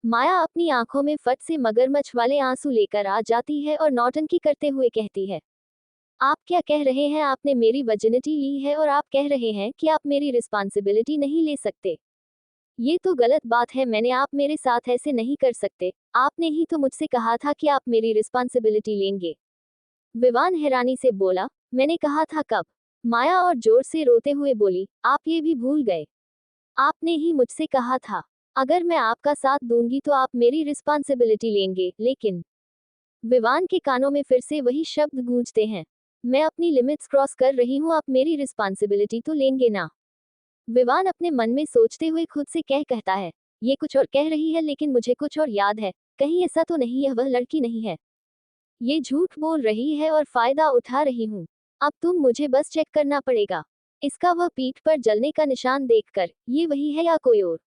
माया अपनी आंखों में फट से मगरमच्छ वाले आंसू लेकर आ जाती है और नौटंकी करते हुए कहती है, आप क्या कह रहे हैं? आपने मेरी वर्जिनिटी ली है और आप कह रहे हैं कि आप मेरी रिस्पॉन्सिबिलिटी नहीं ले सकते। ये तो गलत बात है, मैंने आप मेरे साथ ऐसे नहीं कर सकते, आपने ही तो मुझसे कहा था कि आप मेरी रिस्पॉन्सिबिलिटी लेंगे। विवान हैरानी से बोला, मैंने कहा था कब? माया और जोर से रोते हुए बोली, आप ये भी भूल गए? आपने ही मुझसे कहा था, अगर मैं आपका साथ दूंगी तो आप मेरी रिस्पॉन्सिबिलिटी लेंगे, लेकिन विवान के कानों में फिर से वही शब्द गूंजते हैं, मैं अपनी लिमिट्स क्रॉस कर रही हूँ, आप मेरी रिस्पॉन्सिबिलिटी तो लेंगे ना? विवान अपने मन में सोचते हुए खुद से कहता है, ये कुछ और कह रही है लेकिन मुझे कुछ और याद है, कहीं ऐसा तो नहीं, यह वह लड़की नहीं है, ये झूठ बोल रही है और फायदा उठा रही हूँ। अब तुम मुझे बस चेक करना पड़ेगा, इसका वह पीठ पर जलने का निशान देखकर, ये वही है या कोई और?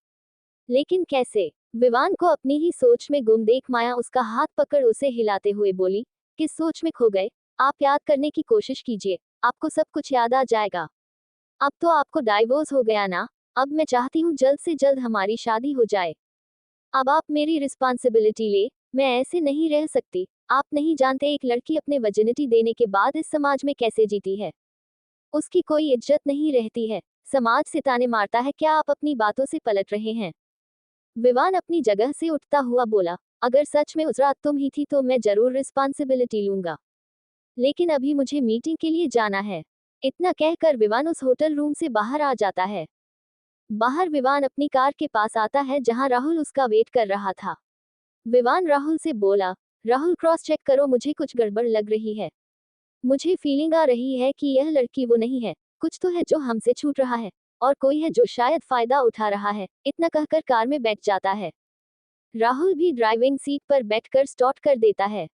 लेकिन कैसे? विवान को अपनी ही सोच में गुम देख माया उसका हाथ पकड़ उसे हिलाते हुए बोली, किस सोच में खो गए? आप याद करने की कोशिश कीजिए, आपको सब कुछ याद आ जाएगा। अब तो आपको डाइवोर्स हो गया ना? अब मैं चाहती हूँ जल्द से जल्द हमारी शादी हो जाए। अब आप मेरी रिस्पॉन्सिबिलिटी ले, मैं ऐसे नहीं रह सकती। आप नहीं जानते एक लड़की अपने वर्जिनिटी देने के बाद इस समाज में कैसे जीती है। उसकी कोई इज्जत नहीं रहती है, समाज से ताने मारता है। क्या आप अपनी बातों से पलट रहे हैं? विवान अपनी जगह से उठता हुआ बोला, अगर सच में उस रात तुम ही थी तो मैं जरूर रिस्पॉन्सिबिलिटी लूंगा, लेकिन अभी मुझे मीटिंग के लिए जाना है। इतना कहकर विवान उस होटल रूम से बाहर आ जाता है। बाहर विवान अपनी कार के पास आता है, जहां राहुल उसका वेट कर रहा था। विवान राहुल से बोला, राहुल क्रॉस चेक करो, मुझे कुछ गड़बड़ लग रही है। मुझे फीलिंग आ रही है कि यह लड़की वो नहीं है, कुछ तो है जो हमसे छूट रहा है, और कोई है जो शायद फायदा उठा रहा है। इतना कहकर कार में बैठ जाता है। राहुल भी ड्राइविंग सीट पर बैठकर स्टार्ट कर देता है।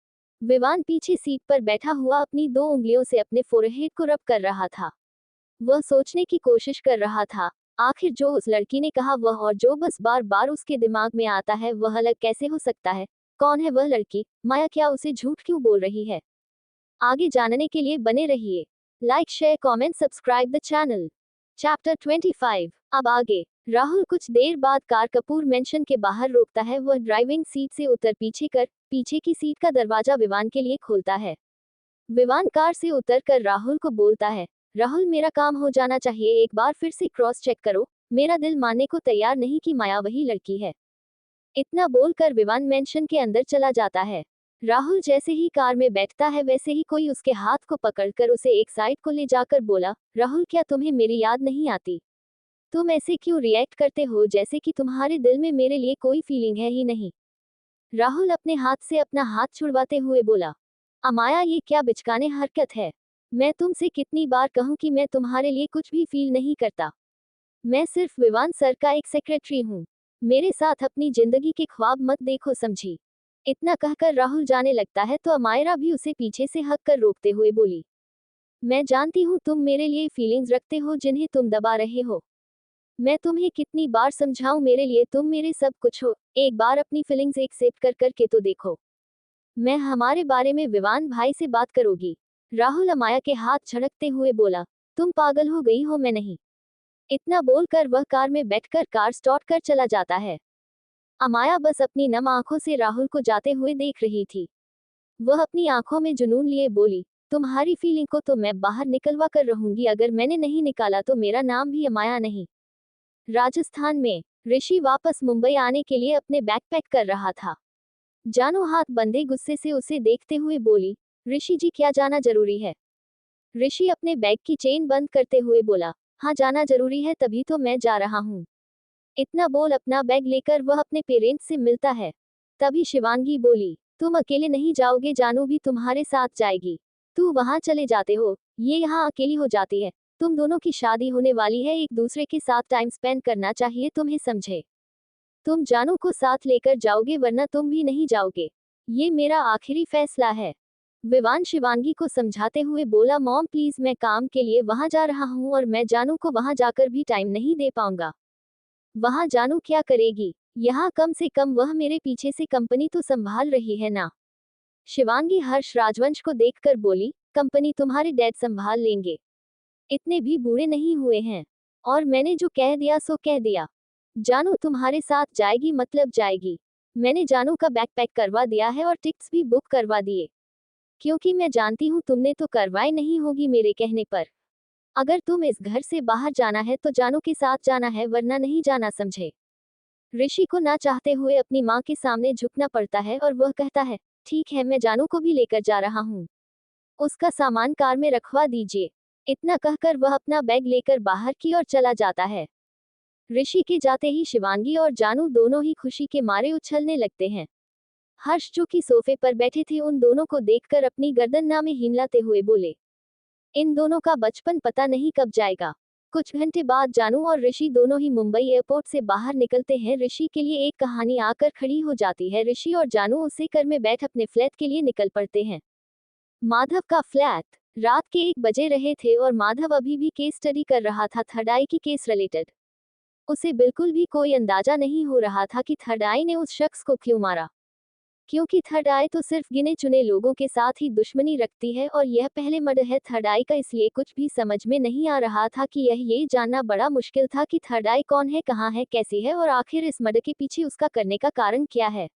विवान पीछे सीट पर बैठा हुआ अपनी 2 उंगलियों से अपने फोरहेड को रब कर रहा था। वह सोचने की कोशिश कर रहा था, आखिर जो उस लड़की ने कहा वह और जो बस बार बार उसके दिमाग में आता है वह अलग कैसे हो सकता है। कौन है वह लड़की? माया क्या उसे झूठ क्यों बोल रही है? आगे जानने के लिए बने रहिए। Like share comment subscribe the channel. Chapter 25। अब आगे। राहुल कुछ देर बाद कार कपूर मेंशन के बाहर रोकता है। वह ड्राइविंग सीट से उतर पीछे की सीट का दरवाजा विवान के लिए खोलता है। विवान कार से उतरकर राहुल को बोलता है, राहुल मेरा काम हो जाना चाहिए, एक बार फिर से क्रॉस चेक करो। मेरा दिल मानने को तैयार नहीं कि माया वही लड़की है। इतना बोलकर विवान मेंशन के अंदर चला जाता है। राहुल जैसे ही कार में बैठता है वैसे ही कोई उसके हाथ को पकड़कर उसे एक साइड को ले जाकर बोला, राहुल क्या तुम्हें मेरी याद नहीं आती? तुम ऐसे क्यों रिएक्ट करते हो जैसे कि तुम्हारे दिल में मेरे लिए कोई फीलिंग है ही नहीं? राहुल अपने हाथ से अपना हाथ छुड़वाते हुए बोला, अमाया ये क्या बिचकाने हरकत है? मैं तुमसे कितनी बार कहूं कि मैं तुम्हारे लिए कुछ भी फील नहीं करता। मैं सिर्फ विवान सर का एक सेक्रेटरी हूँ। मेरे साथ अपनी जिंदगी के ख्वाब मत देखो, समझी? इतना कहकर राहुल जाने लगता है तो अमायरा भी उसे पीछे से हक कर रोकते हुए बोली, मैं जानती हूँ तुम मेरे लिए फीलिंग्स रखते हो जिन्हें तुम दबा रहे हो। मैं तुम्हें कितनी बार समझाऊं, मेरे लिए तुम मेरे सब कुछ हो। एक बार अपनी फीलिंग्स एक्सेप्ट कर करके तो देखो। मैं हमारे बारे में विवान भाई से बात करोगी? राहुल अमाया के हाथ झड़कते हुए बोला, तुम पागल हो गई हो, मैं नहीं। इतना बोलकर वह कार में बैठकर कार स्टार्ट कर चला जाता है। अमाया बस अपनी नम आंखों से राहुल को जाते हुए देख रही थी। वह अपनी आंखों में जुनून लिए बोली, तुम्हारी फीलिंग को तो मैं बाहर निकलवा कर रहूंगी, अगर मैंने नहीं निकाला तो मेरा नाम भी अमाया नहीं। राजस्थान में ऋषि वापस मुंबई आने के लिए अपने बैग पैक कर रहा था। जानू हाथ बंधे गुस्से से उसे देखते हुए बोली, ऋषि जी क्या जाना जरूरी है? ऋषि अपने बैग की चेन बंद करते हुए बोला, हाँ जाना जरूरी है, तभी तो मैं जा रहा हूँ। इतना बोल अपना बैग लेकर वह अपने पेरेंट्स से मिलता है। तभी शिवांगी बोली, तुम अकेले नहीं जाओगे, जानू भी तुम्हारे साथ जाएगी। तू वहां चले जाते हो, ये यहाँ अकेली हो जाती है। तुम दोनों की शादी होने वाली है, एक दूसरे के साथ टाइम स्पेंड करना चाहिए तुम्हें, समझे? तुम जानू को साथ लेकर जाओगे वरना तुम भी नहीं जाओगे। ये मेरा आखिरी फैसला है। विवान शिवांगी को समझाते हुए बोला, मॉम प्लीज, मैं काम के लिए वहां जा रहा हूँ और मैं जानू को वहां जाकर भी टाइम नहीं दे पाऊंगा। वहां जानू क्या करेगी? यहाँ कम से कम वह मेरे पीछे से कंपनी तो संभाल रही है ना। शिवांगी हर्ष राजवंश को देखकर बोली, कंपनी तुम्हारे डैड संभाल लेंगे, इतने भी बूढ़े नहीं हुए हैं। और मैंने जो कह दिया सो कह दिया। जानू तुम्हारे साथ जाएगी मतलब जाएगी। मैंने जानू का बैकपैक करवा दिया है और टिकट्स भी बुक करवा दिए, क्योंकि मैं जानती हूँ तुमने तो करवाई नहीं होगी मेरे कहने पर। अगर तुम इस घर से बाहर जाना है तो जानू के साथ जाना है वरना नहीं जाना, समझे? ऋषि को ना चाहते हुए अपनी माँ के सामने झुकना पड़ता है और वह कहता है, ठीक है, मैं जानू को भी लेकर जा रहा हूँ। उसका सामान कार में रखवा दीजिए। इतना कहकर वह अपना बैग लेकर बाहर की ओर चला जाता है। ऋषि के जाते ही शिवांगी और जानू दोनों ही खुशी के मारे उछलने लगते हैं। हर्ष जो कि सोफे पर बैठे थे उन दोनों को देखकर अपनी गर्दन नामे हिलाते हुए बोले, इन दोनों का बचपन पता नहीं कब जाएगा। कुछ घंटे बाद जानू और ऋषि दोनों ही मुंबई एयरपोर्ट से बाहर निकलते हैं। ऋषि के लिए एक कहानी आकर खड़ी हो जाती है। ऋषि और जानू उसी कार में बैठ अपने फ्लैट के लिए निकल पड़ते हैं। माधव का फ्लैट। रात के 1 बजे रहे थे और माधव अभी भी केस स्टडी कर रहा था, थर्ड आई की केस रिलेटेड। उसे बिल्कुल भी कोई अंदाजा नहीं हो रहा था कि थर्ड आई ने उस शख्स को क्यों मारा, क्योंकि थर्ड आई तो सिर्फ गिने चुने लोगों के साथ ही दुश्मनी रखती है और यह पहले मर्डर है थर्ड आई का, इसलिए कुछ भी समझ में नहीं आ रहा था कि ये जानना बड़ा मुश्किल था कि थर्ड आई कौन है, कहाँ है, कैसी है और आखिर इस मर्डर के पीछे उसका करने का कारण क्या है,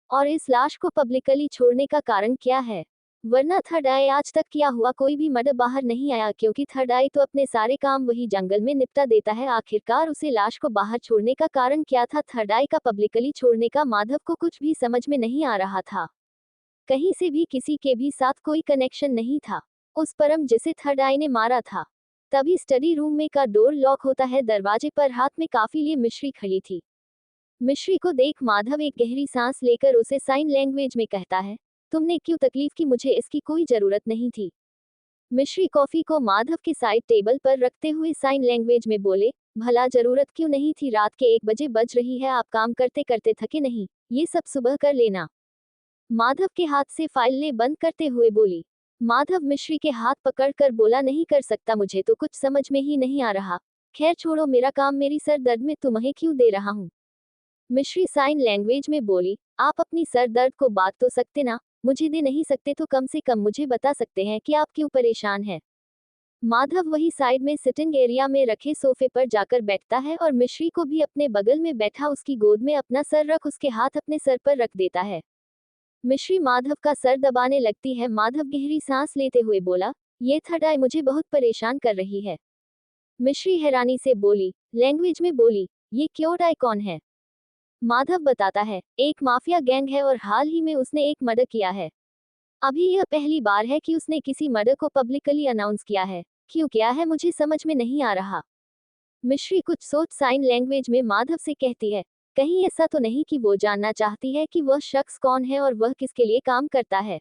और इस लाश को पब्लिकली छोड़ने का कारण क्या है। वरना थर्ड आई आज तक किया हुआ कोई भी मर्डर बाहर नहीं आया, क्योंकि थर्ड आई तो अपने सारे काम वही जंगल में निपटा देता है। आखिरकार उसे लाश को बाहर छोड़ने का कारण क्या था, थर्ड आई का पब्लिकली छोड़ने का? माधव को कुछ भी समझ में नहीं आ रहा था। कहीं से भी किसी के भी साथ कोई कनेक्शन नहीं था उस परम जिसे थर्ड आई ने मारा था। तभी स्टडी रूम में का डोर लॉक होता है। दरवाजे पर हाथ में काफी लिए मिश्री खड़ी थी। मिश्री को देख माधव एक गहरी सांस लेकर उसे साइन लैंग्वेज में कहता है, तुमने क्यों तकलीफ की, मुझे इसकी कोई जरूरत नहीं थी। मिश्री कॉफी को माधव के साइड टेबल पर रखते हुए साइन लैंग्वेज में बोले, भला जरूरत क्यों नहीं थी, रात के 1 बजे बज रही है, आप काम करते करते थके नहीं, ये सब सुबह कर लेना। माधव के हाथ से फाइल ले बंद करते हुए बोली। माधव मिश्री के हाथ पकड़कर बोला, नहीं कर सकता, मुझे तो कुछ समझ में ही नहीं आ रहा। खैर छोड़ो, मेरा काम, मेरी सर दर्द में तुम्हें क्यों दे रहा हूँ। मिश्री साइन लैंग्वेज में बोली, आप अपनी सर दर्द को बात तो सकते ना, मुझे दे नहीं सकते तो कम से कम मुझे बता सकते हैं कि आप क्यों परेशान हैं। माधव वही साइड में सिटिंग एरिया में रखे सोफे पर जाकर बैठता है और मिश्री को भी अपने बगल में बैठा उसकी गोद में अपना सर रख उसके हाथ अपने सर पर रख देता है। मिश्री माधव का सर दबाने लगती है। माधव गहरी सांस लेते हुए बोला, ये थर्ड आई मुझे बहुत परेशान कर रही है। मिश्री हैरानी से बोली, लैंग्वेज में बोली, ये क्योर आई कौन है। माधव बताता है, एक माफिया गैंग है और हाल ही में उसने एक मर्डर किया है। अभी यह पहली बार है कि उसने किसी मर्डर को पब्लिकली अनाउंस किया है। क्यों किया है मुझे समझ में नहीं आ रहा। मिश्री कुछ सोच साइन लैंग्वेज में माधव से कहती है, कहीं ऐसा तो नहीं कि वो जानना चाहती है कि वह शख्स कौन है और वह किसके लिए काम करता है।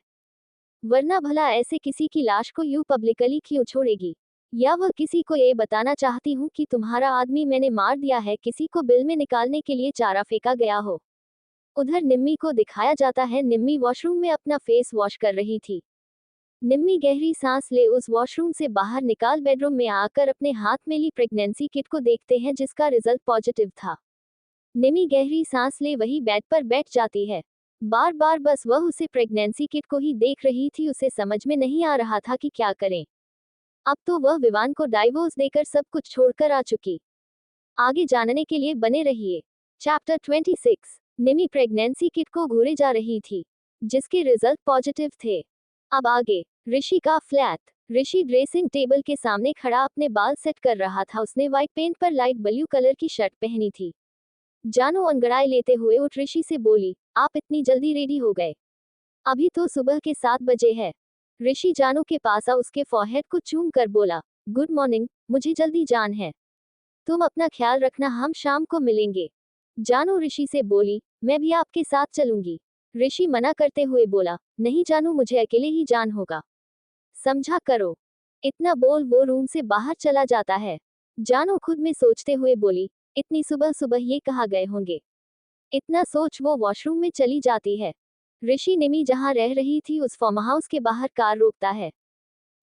वरना भला ऐसे किसी की लाश को यूं पब्लिकली क्यों छोड़ेगी। या वह किसी को ये बताना चाहती हूँ कि तुम्हारा आदमी मैंने मार दिया है, किसी को बिल में निकालने के लिए चारा फेंका गया हो। उधर निम्मी को दिखाया जाता है। निम्मी वॉशरूम में अपना फेस वॉश कर रही थी। निम्मी गहरी सांस ले उस वॉशरूम से बाहर निकाल बेडरूम में आकर अपने हाथ में ली प्रेगनेंसी किट को देखते हैं जिसका रिजल्ट पॉजिटिव था। निम्मी गहरी सांस ले वही बेड पर बैठ जाती है। बार बार बस वह उसे प्रेगनेंसी किट को ही देख रही थी। उसे समझ में नहीं आ रहा था कि क्या करें। अब तो वह विवान को डाइवोर्स देकर सब कुछ छोड़कर आ चुकी। आगे जानने के लिए बने रहिए। चैप्टर 26। निमी प्रेगनेंसी किट को घूरे जा रही थी जिसके रिजल्ट पॉजिटिव थे। अब आगे ऋषि का फ्लैट। ऋषि ड्रेसिंग टेबल के सामने खड़ा अपने बाल सेट कर रहा था। उसने व्हाइट पेंट पर लाइट ब्लू कलर की शर्ट पहनी थी। जानू अंगड़ाई लेते हुए उठ ऋषि से बोली, आप इतनी जल्दी रेडी हो गए? अभी तो सुबह के 7 बजे है। ऋषि जानू के पास आ उसके फॉरहेड को चूम कर बोला, गुड मॉर्निंग, मुझे जल्दी जान है। तुम अपना ख्याल रखना, हम शाम को मिलेंगे। जानू ऋषि से बोली, मैं भी आपके साथ चलूंगी। ऋषि मना करते हुए बोला, नहीं जानू, मुझे अकेले ही जान होगा, समझा करो। इतना बोल वो रूम से बाहर चला जाता है। जानू खुद में सोचते हुए बोली, इतनी सुबह सुबह ये कहाँ गए होंगे। इतना सोच वो वॉशरूम में चली जाती है। ऋषि निमी जहाँ रह रही थी उस फार्म हाउस के बाहर कार रोकता है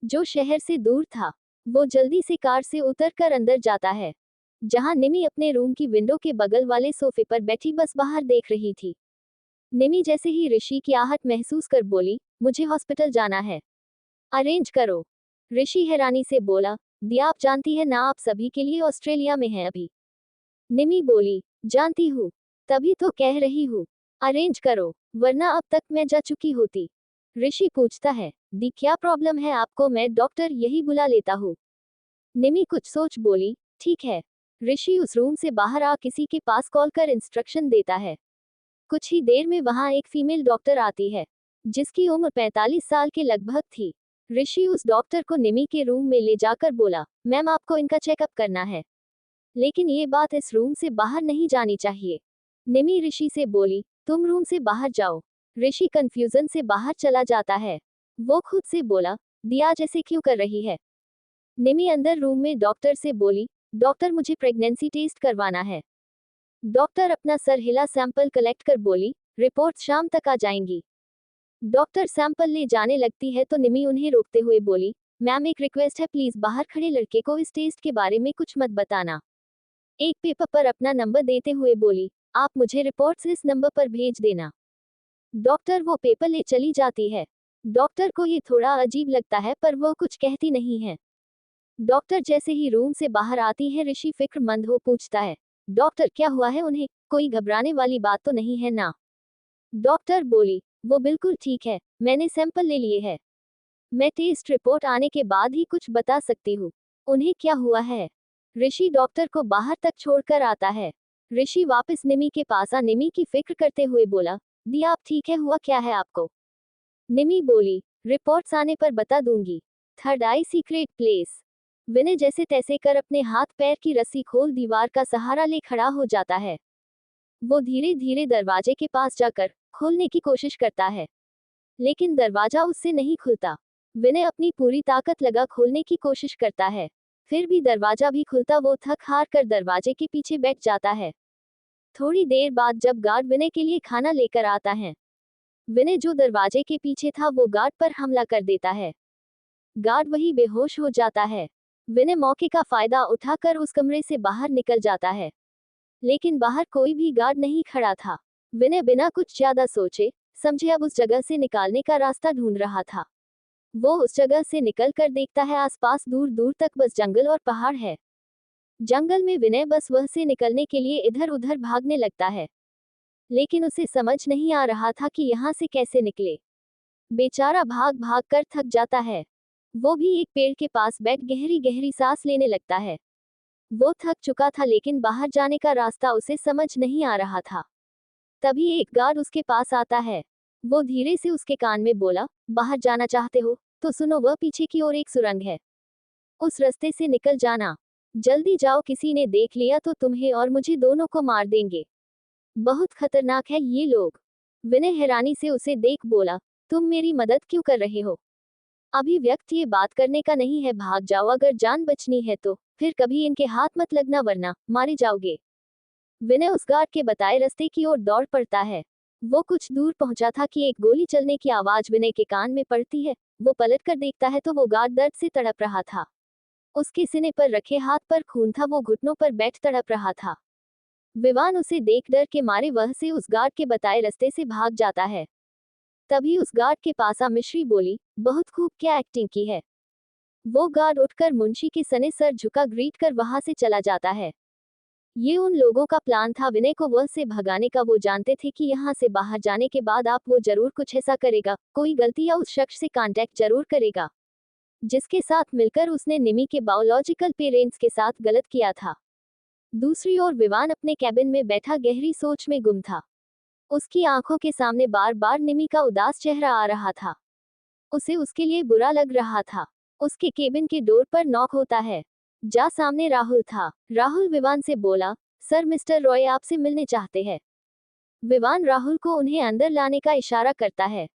जो शहर से दूर था। वो जल्दी से कार से उतरकर अंदर जाता है जहां निमी अपने रूम की विंडो के बगल वाले सोफे पर बैठी बस बाहर देख रही थी। निमी जैसे ही ऋषि की आहट महसूस कर बोली, मुझे हॉस्पिटल जाना है, अरेंज करो। ऋषि हैरानी से बोला, दिया, आप जानती है ना आप सभी के लिए ऑस्ट्रेलिया में हैं अभी। निमी बोली, जानती हूँ, तभी तो कह रही हूँ, अरेंज करो, वरना अब तक मैं जा चुकी होती। ऋषि पूछता है, दी क्या प्रॉब्लम है आपको, मैं डॉक्टर यही बुला लेता हूँ। निमी कुछ सोच बोली, ठीक है। ऋषि उस रूम से बाहर आ किसी के पास कॉल कर इंस्ट्रक्शन देता है। कुछ ही देर में वहां एक फीमेल डॉक्टर आती है जिसकी उम्र 45 साल के लगभग थी। ऋषि उस डॉक्टर को निमी के रूम में ले जाकर बोला, मैम आपको इनका चेकअप करना है, लेकिन ये बात इस रूम से बाहर नहीं जानी चाहिए। निमी ऋषि से बोली, तुम रूम से बाहर जाओ। ऋषि कंफ्यूजन से बाहर चला जाता है। वो खुद से बोला, दिया जैसे क्यों कर रही है। निमी अंदर रूम में डॉक्टर से बोली, डॉक्टर मुझे प्रेगनेंसी टेस्ट करवाना है। डॉक्टर अपना सर हिला, सैंपल कलेक्ट कर बोली, रिपोर्ट शाम तक आ जाएंगी। डॉक्टर सैंपल ले जाने लगती है तो निमी उन्हें रोकते हुए बोली, मैम एक रिक्वेस्ट है, प्लीज बाहर खड़े लड़के को इस टेस्ट के बारे में कुछ मत बताना। एक पेपर पर अपना नंबर देते हुए बोली, आप मुझे रिपोर्ट्स इस नंबर पर भेज देना। डॉक्टर वो पेपर ले चली जाती है। डॉक्टर को ये थोड़ा अजीब लगता है पर वो कुछ कहती नहीं है। डॉक्टर जैसे ही रूम से बाहर आती है ऋषि फिक्रमंद हो पूछता है, डॉक्टर क्या हुआ है उन्हें, कोई घबराने वाली बात तो नहीं है ना। डॉक्टर बोली, वो बिल्कुल ठीक है, मैंने सैंपल ले लिए हैं, मैं टेस्ट रिपोर्ट आने के बाद ही कुछ बता सकती हूँ उन्हें क्या हुआ है। ऋषि डॉक्टर को बाहर तक छोड़कर आता है। ऋषि वापस निमी के पास आ निमी की फिक्र करते हुए बोला, दिया आप ठीक है, हुआ क्या है आपको। निमी बोली, रिपोर्ट्स आने पर बता दूंगी। थर्ड आई सीक्रेट प्लेस। विनय जैसे तैसे कर अपने हाथ पैर की रस्सी खोल दीवार का सहारा ले खड़ा हो जाता है। वो धीरे धीरे दरवाजे के पास जाकर खोलने की कोशिश करता है, लेकिन दरवाजा उससे नहीं खुलता। विनय अपनी पूरी ताकत लगा खोलने की कोशिश करता है, फिर भी दरवाजा भी खुलता। वो थक हार कर दरवाजे के पीछे बैठ जाता है। थोड़ी देर बाद जब गार्ड विनय के लिए खाना लेकर आता है, विनय जो दरवाजे के पीछे था वो गार्ड पर हमला कर देता है। गार्ड वही बेहोश हो जाता है। विनय मौके का फायदा उठाकर उस कमरे से बाहर निकल जाता है, लेकिन बाहर कोई भी गार्ड नहीं खड़ा था। विनय बिना कुछ ज्यादा सोचे समझे अब उस जगह से निकालने का रास्ता ढूंढ रहा था। वो उस जगह से निकल कर देखता है आसपास दूर दूर तक बस जंगल और पहाड़ है। जंगल में विनय बस वह से निकलने के लिए इधर उधर भागने लगता है, लेकिन उसे समझ नहीं आ रहा था कि यहाँ से कैसे निकले। बेचारा भाग भाग कर थक जाता है। वो भी एक पेड़ के पास बैठ गहरी गहरी सांस लेने लगता है। वो थक चुका था, लेकिन बाहर जाने का रास्ता उसे समझ नहीं आ रहा था। तभी एक गार्ड उसके पास आता है। वो धीरे से उसके कान में बोला, बाहर जाना चाहते हो तो सुनो, वह पीछे की ओर एक सुरंग है, उस रास्ते से निकल जाना। जल्दी जाओ, किसी ने देख लिया तो तुम्हें और मुझे दोनों को मार देंगे। बहुत खतरनाक है ये लोग। विनय हैरानी से उसे देख बोला, तुम मेरी मदद क्यों कर रहे हो? अभी व्यक्त ये बात करने का नहीं है, भाग जाओ अगर जान बचनी है तो, फिर कभी इनके हाथ मत लगना वरना मारे जाओगे। विनय उस गार्ड के बताए रास्ते की ओर दौड़ पड़ता है। वो कुछ दूर पहुंचा था कि एक गोली चलने की आवाज विनय के कान में पड़ती है। वो पलट कर देखता है तो वो गार्ड दर्द से तड़प रहा था। उसके सीने पर रखे हाथ पर खून था, वो घुटनों पर बैठ तड़प रहा था। विवान उसे देख डर के मारे वह से उस गार्ड के बताए रास्ते से भाग जाता है। तभी उस गार्ड के पास आ मिश्री बोली, बहुत खूब क्या एक्टिंग की है। वो गार्ड उठकर मुंशी के सने सर झुका ग्रीट कर वहां से चला जाता है। ये उन लोगों का प्लान था विनय को वह से भगाने का। वो जानते थे कि यहाँ से बाहर जाने के बाद आप वो जरूर कुछ ऐसा करेगा, कोई गलती या उस शख्स से कांटेक्ट जरूर करेगा जिसके साथ मिलकर उसने निमी के बायोलॉजिकल पेरेंट्स के साथ गलत किया था। दूसरी ओर विवान अपने कैबिन में बैठा गहरी सोच में गुम था। उसकी आंखों के सामने बार बार निमी का उदास चेहरा आ रहा था। उसे उसके लिए बुरा लग रहा था। उसके केबिन के डोर पर नॉक होता है। जा सामने राहुल था। राहुल विवान से बोला, सर मिस्टर रॉय आपसे मिलने चाहते हैं। विवान राहुल को उन्हें अंदर लाने का इशारा करता है।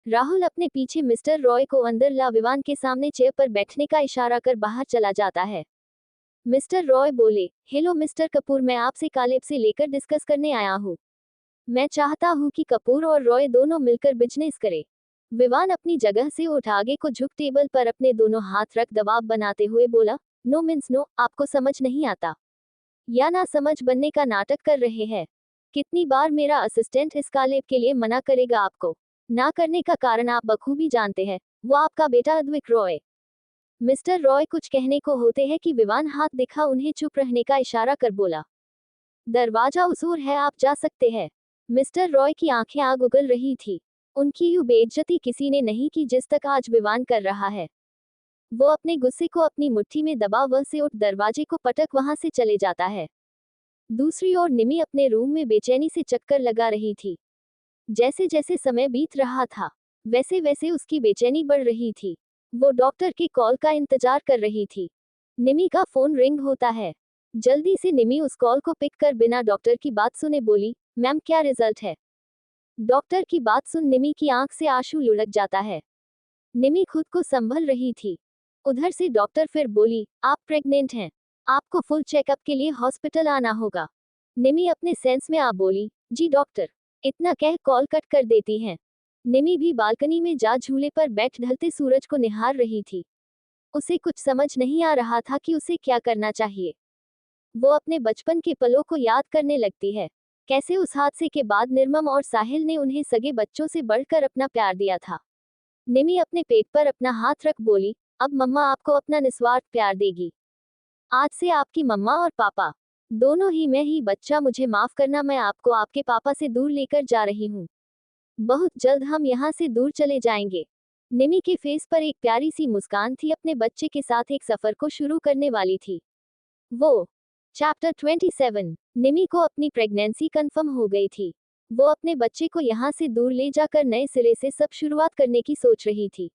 राहुल अपने पीछे मिस्टर रॉय को अंदर ला विवान के सामने चेयर पर बैठने का इशारा कर बाहर चला जाता है। मिस्टर रॉय बोले, हेलो मिस्टर कपूर, मैं आपसे कालेब से लेकर डिस्कस करने आया हूँ। मैं चाहता हूँ कि कपूर और रॉय दोनों मिलकर बिजनेस करें। विवान अपनी जगह से उठ आगे को झुक टेबल पर अपने दोनों हाथ रख दबाव बनाते हुए बोला, नो मीन्स नो, आपको समझ नहीं आता या ना समझ बनने का नाटक कर रहे हैं। कितनी बार मेरा असिस्टेंट इस कालेब के लिए मना करेगा? आपको ना करने का कारण आप बखूबी जानते हैं, वो आपका बेटा अद्विक रॉय। मिस्टर रॉय कुछ कहने को होते हैं कि विवान हाथ दिखा उन्हें चुप रहने का इशारा कर बोला, दरवाजा उसूर है, आप जा सकते हैं। मिस्टर रॉय की आंखें आग उगल रही थी। उनकी यूं बेइज्जती किसी ने नहीं की जिस तक आज विवान कर रहा है। वो अपने गुस्से को अपनी मुट्ठी में दबा वह से उठ दरवाजे को पटक वहां से चले जाता है। दूसरी ओर निमी अपने रूम में बेचैनी से चक्कर लगा रही थी। जैसे जैसे समय बीत रहा था वैसे वैसे उसकी बेचैनी बढ़ रही थी। वो डॉक्टर की कॉल का इंतजार कर रही थी। निमी का फोन रिंग होता है। जल्दी से निमी उस कॉल को पिक कर बिना डॉक्टर की बात सुने बोली, मैम क्या रिजल्ट है? डॉक्टर की बात सुन निमी की आंख से आंसू लुढ़क जाता है। निमी खुद को संभल रही थी। उधर से डॉक्टर फिर बोली, आप प्रेग्नेंट हैं, आपको फुल चेकअप के लिए हॉस्पिटल आना होगा। निमी अपने सेंस में आ बोली, जी डॉक्टर। इतना कह कॉल कट कर देती हैं। निमी भी बालकनी में जा झूले पर बैठ ढलते सूरज को निहार रही थी। उसे कुछ समझ नहीं आ रहा था कि उसे क्या करना चाहिए। वो अपने बचपन के पलों को याद करने लगती है। कैसे उस हादसे के बाद निर्मम और साहिल ने उन्हें सगे बच्चों से बढ़कर अपना प्यार दिया था। निमी अपने पेट पर अपना हाथ रख बोली, अब मम्मा आपको अपना निस्वार्थ प्यार देगी। आज से आपकी मम्मा और पापा दोनों ही मैं ही। बच्चा मुझे माफ करना, मैं आपको आपके पापा से दूर लेकर जा रही हूँ। बहुत जल्द हम यहाँ से दूर चले जाएंगे। निमी के फेस पर एक प्यारी सी मुस्कान थी। अपने बच्चे के साथ एक सफर को शुरू करने वाली थी वो। चैप्टर 27। निमी को अपनी प्रेगनेंसी कंफर्म हो गई थी। वो अपने बच्चे को यहाँ से दूर ले जाकर नए सिरे से सब शुरुआत करने की सोच रही थी।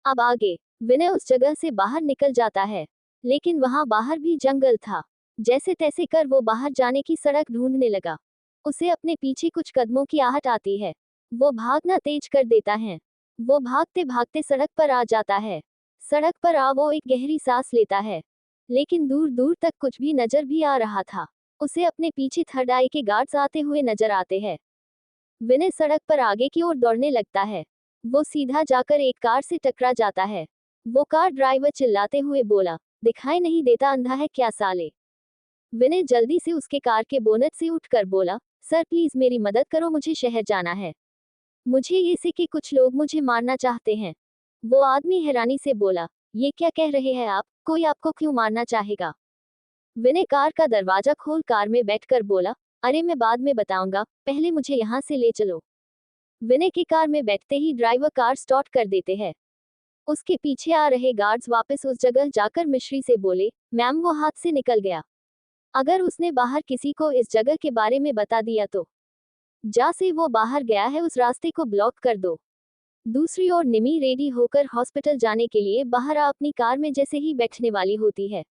अब आगे विनय उस जगह से बाहर निकल जाता है, लेकिन वहां बाहर भी जंगल था। जैसे तैसे कर वो बाहर जाने की सड़क ढूंढने लगा। उसे अपने पीछे कुछ कदमों की आहट आती है। वो भागना तेज कर देता है। वो भागते भागते सड़क पर आ जाता है। सड़क पर आ वो एक गहरी सांस लेता है, लेकिन दूर दूर तक कुछ भी नजर भी आ रहा था। उसे अपने पीछे थर्ड आई के गार्ड्स आते हुए नजर आते हैं। विनय सड़क पर आगे की ओर दौड़ने लगता है। वो सीधा जाकर एक कार से टकरा जाता है। वो कार ड्राइवर चिल्लाते हुए बोला, दिखाई नहीं देता, अंधा है क्या साले। विनय जल्दी से उसके कार के बोनट से उठकर बोला, सर प्लीज मेरी मदद करो, मुझे शहर जाना है। मुझे ये से कि कुछ लोग मुझे मारना चाहते हैं। वो आदमी हैरानी से बोला, ये क्या कह रहे हैं आप, कोई आपको क्यों मारना चाहेगा। विनय कार का दरवाजा खोल कार में बैठकर बोला, अरे मैं बाद में बताऊंगा, पहले मुझे यहाँ से ले चलो। विनय की कार में बैठते ही ड्राइवर कार स्टार्ट कर देते हैं। उसके पीछे आ रहे गार्ड्स वापस उस जगह जाकर मिश्री से बोले, मैम वो हाथ से निकल गया। अगर उसने बाहर किसी को इस जगह के बारे में बता दिया तो जा से वो बाहर गया है उस रास्ते को ब्लॉक कर दो। दूसरी ओर निमी रेडी होकर हॉस्पिटल जाने के लिए बाहर आ अपनी कार में जैसे ही बैठने वाली होती है,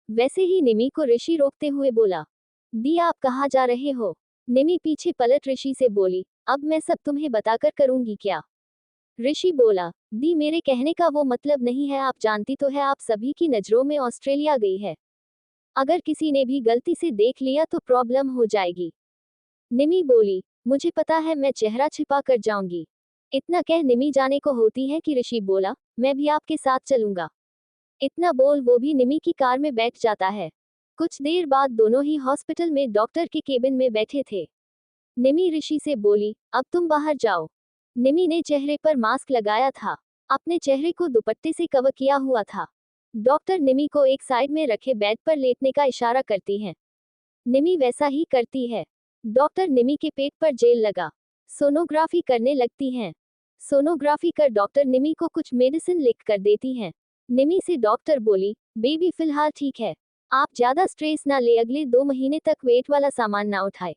वैसे ही निमी को ऋषि रोकते हुए बोला, दी आप कहाँ जा रहे हो। निमी पीछे पलट ऋषि से बोली, अब मैं सब तुम्हें बताकर करूंगी क्या। ऋषि बोला, दी मेरे कहने का वो मतलब नहीं है, आप जानती तो है आप सभी की नजरों में ऑस्ट्रेलिया गई है। अगर किसी ने भी गलती से देख लिया तो प्रॉब्लम हो जाएगी। निमी बोली, मुझे पता है, मैं चेहरा छिपा कर जाऊंगी। इतना कह निमी जाने को होती है कि ऋषि बोला, मैं भी आपके साथ चलूंगा। इतना बोल वो भी निमी की कार में बैठ जाता है। कुछ देर बाद दोनों ही हॉस्पिटल में डॉक्टर के केबिन में बैठे थे। निमी ऋषि से बोली, अब तुम बाहर जाओ। निमी ने चेहरे पर मास्क लगाया था, अपने चेहरे को दुपट्टे से कवर किया हुआ था। डॉक्टर निमी को एक साइड में रखे बेड पर लेटने का इशारा करती हैं। निमी वैसा ही करती है। डॉक्टर निमी के पेट पर जेल लगा सोनोग्राफी करने लगती हैं। सोनोग्राफी कर डॉक्टर निमी को कुछ मेडिसिन लिख कर देती हैं। निमी से डॉक्टर बोली, बेबी फिलहाल ठीक है, आप ज्यादा स्ट्रेस ना ले, अगले 2 महीने तक वेट वाला सामान ना उठाए।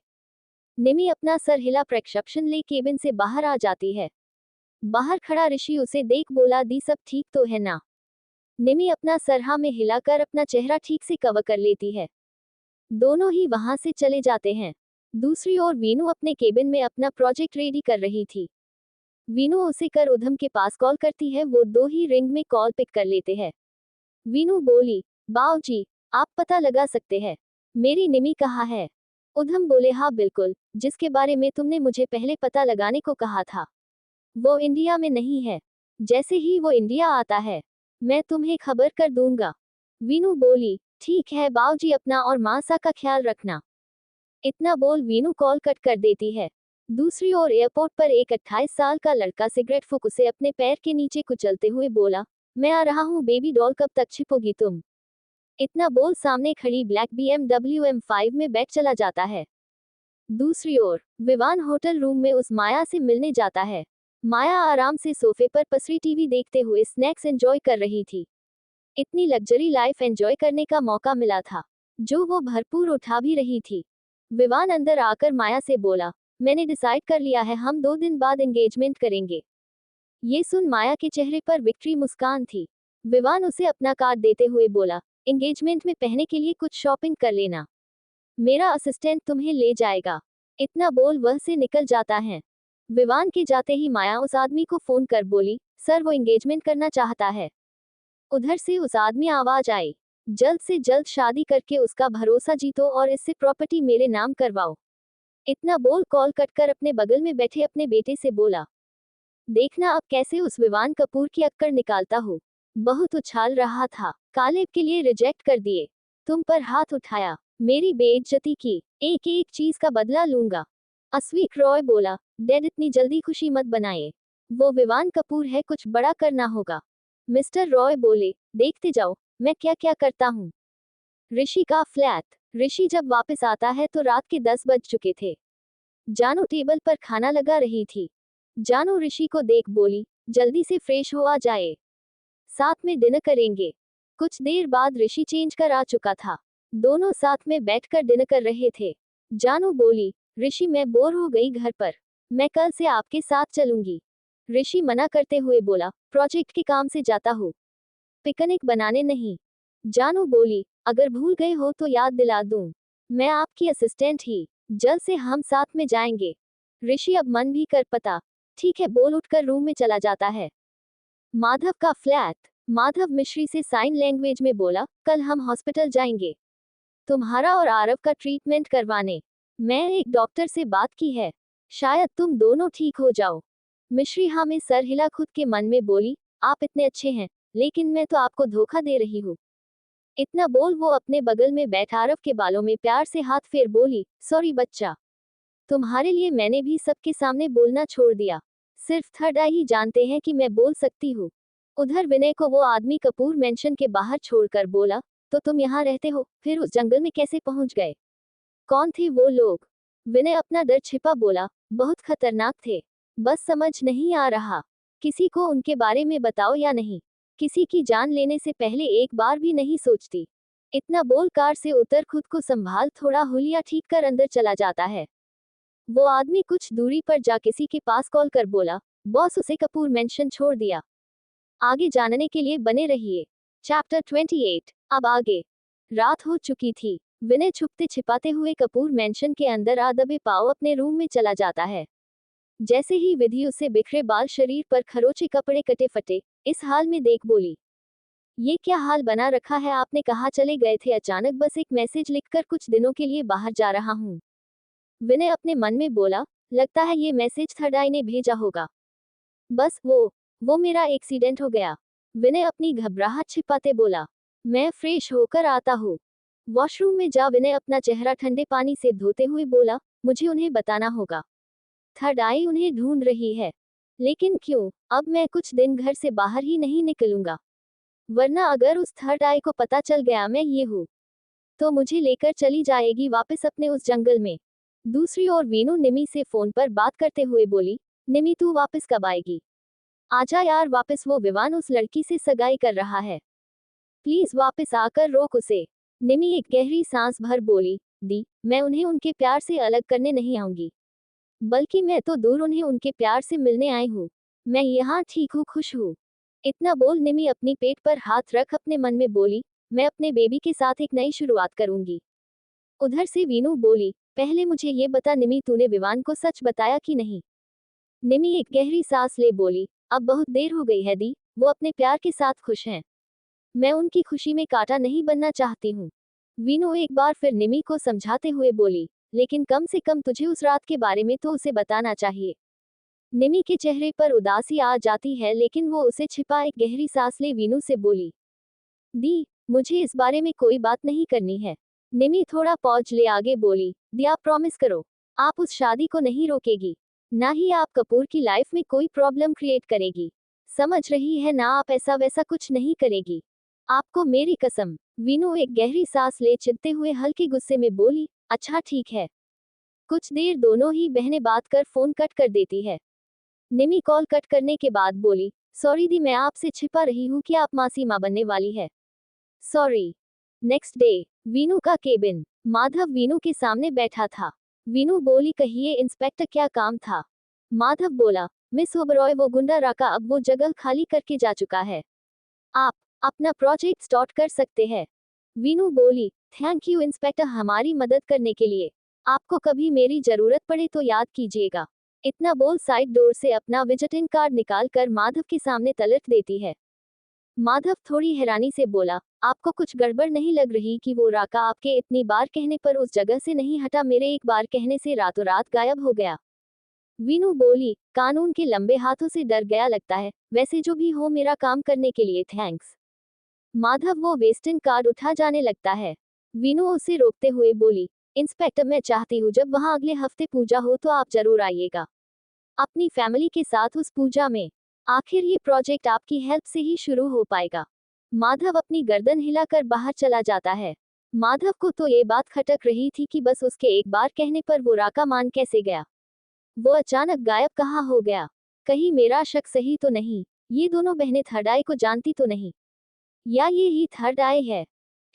निमी अपना सर हिला प्रिस्क्रिप्शन ले केबिन से बाहर आ जाती है। बाहर खड़ा ऋषि उसे देख बोला, दी सब ठीक तो है ना। निमी अपना सर हाँ में हिलाकर अपना चेहरा ठीक से कवर कर लेती है। दोनों ही वहां से चले जाते हैं। दूसरी ओर वीनू अपने केबिन में अपना प्रोजेक्ट रेडी कर रही थी। वीनू उसे कर उधम के पास कॉल करती है, वो 2 ही रिंग में कॉल पिक कर लेते हैं। वीनू बोली, बाऊ जी, आप पता लगा सकते हैं मेरी निमी कहाँ है। उधम बोले, हाँ बिल्कुल, जिसके बारे में तुमने मुझे पहले पता लगाने को कहा था, वो इंडिया में नहीं है। जैसे ही वो इंडिया आता है मैं तुम्हें खबर कर दूंगा। वीनू बोली, ठीक है बाऊजी, अपना और मासा का ख्याल रखना। इतना बोल वीनू कॉल कट कर देती है। दूसरी ओर एयरपोर्ट पर एक 28 साल का लड़का सिगरेट फूंक उसे अपने पैर के नीचे कुचलते हुए बोला, मैं आ रहा हूँ बेबी डॉल, कब तक छिपोगी तुम। इतना बोल सामने खड़ी ब्लैक BMW M5 में बैठ चला जाता है। दूसरी ओर विवान होटल रूम में उस माया से मिलने जाता है। माया आराम से सोफे पर पसरी टीवी देखते हुए स्नैक्स एंजॉय कर रही थी। इतनी लग्जरी लाइफ एंजॉय करने का मौका मिला था, जो वो भरपूर उठा भी रही थी। विवान अंदर आकर माया से बोला, मैंने डिसाइड कर लिया है, हम 2 दिन बाद एंगेजमेंट करेंगे। ये सुन माया के चेहरे पर विक्ट्री मुस्कान थी। विवान उसे अपना कार्ड देते हुए बोला, एंगेजमेंट में पहनने के लिए कुछ शॉपिंग कर लेना, मेरा असिस्टेंट तुम्हें ले जाएगा। इतना बोल वह से निकल जाता है। विवान के जाते ही माया उस आदमी को फोन कर बोली, सर वो एंगेजमेंट करना चाहता है। उधर से उस आदमी आवाज आई, जल्द से जल्द शादी करके उसका भरोसा जीतो और इससे प्रॉपर्टी मेरे नाम करवाओ। इतना बोल कॉल कट कर अपने बगल में बैठे अपने बेटे से बोला, देखना अब कैसे उस विवान कपूर की अक्कड़ निकालता हूँ। बहुत उछाल रहा था, कालेब के लिए रिजेक्ट कर दिए, तुम पर हाथ उठाया, मेरी बेइज्जती की, एक एक चीज का बदला लूंगा। अस्वीक रॉय बोला, डैड इतनी जल्दी खुशी मत बनाए, वो विवान कपूर है, कुछ बड़ा करना होगा। मिस्टर रॉय बोले, देखते जाओ मैं क्या क्या करता हूँ। ऋषि का फ्लैट। ऋषि जब वापस आता है तो रात के 10 बज चुके थे। जानू टेबल पर खाना लगा रही थी। जानू ऋषि को देख बोली, जल्दी से फ्रेश हो आ जाए, साथ में डिनर करेंगे। कुछ देर बाद ऋषि चेंज कर आ चुका था। दोनों साथ में बैठकर डिनर कर रहे थे। जानू बोली, ऋषि मैं बोर हो गई घर पर, मैं कल से आपके साथ चलूंगी। ऋषि मना करते हुए बोला, प्रोजेक्ट के काम से जाता हूँ, पिकनिक बनाने नहीं। जानू बोली, अगर भूल गए हो तो याद दिला दूं, मैं आपकी असिस्टेंट ही जल्द से हम साथ में जाएंगे। ऋषि अब मन भी कर पता ठीक है बोल उठकर रूम में चला जाता है। माधव का फ्लैट। माधव मिश्री से साइन लैंग्वेज में बोला, कल हम हॉस्पिटल जाएंगे तुम्हारा और आरव का ट्रीटमेंट करवाने। मैं एक डॉक्टर से बात की है, शायद तुम दोनों ठीक हो जाओ। मिश्री हाँ में सर हिला खुद के मन में बोली, आप इतने अच्छे हैं, लेकिन मैं तो आपको धोखा दे रही हूँ। इतना बोल वो अपने बगल में बैठा आरव के बालों में प्यार से हाथ फेर बोली, सॉरी बच्चा, तुम्हारे लिए मैंने भी सबके सामने बोलना छोड़ दिया। सिर्फ थर्ड आई ही जानते हैं कि मैं बोल सकती हूँ। उधर विनय को वो आदमी कपूर मेंशन के बाहर छोड़कर बोला, तो तुम यहाँ रहते हो, फिर उस जंगल में कैसे पहुंच गए? कौन थे वो लोग? विनय अपना डर छिपा बोला, बहुत खतरनाक थे, बस समझ नहीं आ रहा किसी को उनके बारे में बताओ या नहीं। किसी की जान लेने से पहले एक बार भी नहीं सोचती। इतना बोल कार से उतर खुद को संभाल थोड़ा हुलिया ठीक कर अंदर चला जाता है। वो आदमी कुछ दूरी पर जा किसी के पास कॉल कर बोला, बॉस उसे कपूर मेंशन छोड़ दिया। आगे जानने के लिए बने रहिए। चैप्टर 28। अब आगे। रात हो चुकी थी। विनय छुपते छिपाते हुए कपूर मेंशन के अंदर आ दबे पांव अपने रूम में चला जाता है। जैसे ही विधि उसे बिखरे बाल शरीर पर खरोचे कपड़े कटे फटे इस हाल में देख बोली, ये क्या हाल बना रखा है आपने, कहाँ चले गए थे अचानक? बस एक मैसेज लिखकर कुछ दिनों के लिए बाहर जा रहा हूँ। विनय अपने मन में बोला, लगता है ये मैसेज थर्ड आई ने भेजा होगा। बस वो मेरा एक्सीडेंट हो गया। विनय अपनी घबराहट छिपाते बोला, मैं फ्रेश होकर आता हूँ। वॉशरूम में जा विनय अपना चेहरा ठंडे पानी से धोते हुए बोला, मुझे उन्हें बताना होगा। थर्ड आई उन्हें ढूंढ रही है। लेकिन क्यों? अब मैं कुछ दिन घर से बाहर ही नहीं निकलूंगा, वरना अगर उस थर्ड आई को पता चल गया मैं ये हूँ, तो मुझे लेकर चली जाएगी वापस अपने उस जंगल में। दूसरी ओर वीनू निमी से फोन पर बात करते हुए बोली, निमी तू वापस कब आएगी? आजा यार वापस, वो विवान उस लड़की से सगाई कर रहा है, प्लीज वापस आकर रोक उसे। निमी एक गहरी सांस भर बोली, दी, मैं उन्हें उनके प्यार से अलग करने नहीं आऊंगी, बल्कि मैं तो दूर उन्हें उनके प्यार से मिलने आई हूँ। मैं यहाँ ठीक हूँ, खुश हूँ। इतना बोल निमी अपनी पेट पर हाथ रख अपने मन में बोली, मैं अपने बेबी के साथ एक नई शुरुआत करूंगी। उधर से वीनू बोली, पहले मुझे ये बता निमी, तूने विवान को सच बताया कि नहीं? निमी एक गहरी सांस ले बोली, अब बहुत देर हो गई है दी, वो अपने प्यार के साथ खुश हैं, मैं उनकी खुशी में कांटा नहीं बनना चाहती हूँ। वीनू एक बार फिर निमी को समझाते हुए बोली, लेकिन कम से कम तुझे उस रात के बारे में तो उसे बताना चाहिए। निमी के चेहरे पर उदासी आ जाती है, लेकिन वो उसे छिपा एक गहरी सांस ले वीनू से बोली, दी, मुझे इस बारे में कोई बात नहीं करनी है। निमी थोड़ा पॉज ले आगे बोली, दी आप प्रॉमिस करो, आप उस शादी को नहीं रोकेगी, ना ही आप कपूर की लाइफ में कोई प्रॉब्लम क्रिएट करेगी, समझ रही है ना? आप ऐसा वैसा कुछ नहीं करेगी, आपको मेरी कसम। वीनू एक गहरी सांस ले चिढ़ते हुए हल्के गुस्से में बोली, अच्छा ठीक है। कुछ देर दोनों ही बहनें बात कर फोन कट कर देती है। निमी कॉल कट करने के बाद बोली, सॉरी दी, मैं आपसे छिपा रही हूँ कि आप मासी माँ बनने वाली है। सॉरी। Next day. वीनू का केबिन। माधव वीनू के सामने बैठा था। वीनू बोली, कहिए इंस्पेक्टर क्या काम था? माधव बोला, मिस ओबरॉय वो गुंडा राका अब वो जगह खाली करके जा चुका है, आप अपना प्रोजेक्ट स्टार्ट कर सकते हैं। वीनू बोली, थैंक यू इंस्पेक्टर हमारी मदद करने के लिए, आपको कभी मेरी जरूरत पड़े तो याद कीजिएगा। इतना बोल साइड डोर से अपना विजिटिंग कार्ड निकाल कर माधव के सामने तलट देती है। माधव थोड़ी हैरानी से बोला, आपको कुछ गड़बड़ नहीं लग रही कि वो राका आपके इतनी बार कहने पर उस जगह से नहीं हटा, मेरे एक बार कहने से रातों रात गायब हो गया? वीनू बोली, कानून के लंबे हाथों से डर गया लगता है, वैसे जो भी हो मेरा काम करने के लिए थैंक्स। माधव वो वेस्टिंग कार्ड उठा जाने लगता है। वीनू उसे रोकते हुए बोली, इंस्पेक्टर मैं चाहती हूँ जब वहाँ अगले हफ्ते पूजा हो तो आप जरूर आइएगा, अपनी फैमिली के साथ उस पूजा में। आखिर ये प्रोजेक्ट आपकी हेल्प से ही शुरू हो पाएगा। माधव अपनी गर्दन हिलाकर बाहर चला जाता है। माधव को तो ये बात खटक रही थी कि बस उसके एक बार कहने पर वो राका मान कैसे गया? वो अचानक गायब कहाँ हो गया? कहीं मेरा शक सही तो नहीं, ये दोनों बहनें थर्ड आई को जानती तो नहीं, या ये ही थर्ड आई है?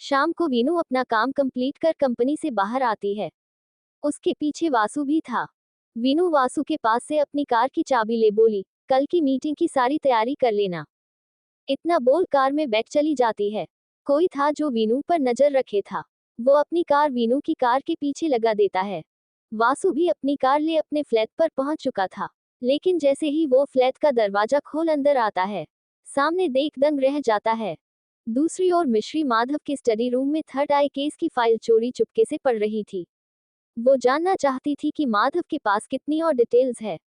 शाम को वीनू अपना काम कंप्लीट कर कंपनी से बाहर आती है। उसके पीछे वासु भी था। वीनू वासु के पास से अपनी कार की चाबी ले बोली, कल की मीटिंग की सारी तैयारी कर लेना। इतना बोल कार में बैठ चली जाती है। कोई था जो वीनू पर नजर रखे था। वो अपनी कार वीनू की कार के पीछे लगा देता है। वासु भी अपनी कार ले अपने फ्लैट पर पहुंच चुका था, लेकिन जैसे ही वो फ्लैट का दरवाजा खोल अंदर आता है, सामने देख दंग रह जाता है। दूसरी ओर मिश्री माधव के स्टडी रूम में थर्ड आई केस की फाइल चोरी चुपके से पढ़ रही थी। वो जानना चाहती थी कि माधव के पास कितनी और डिटेल्स है।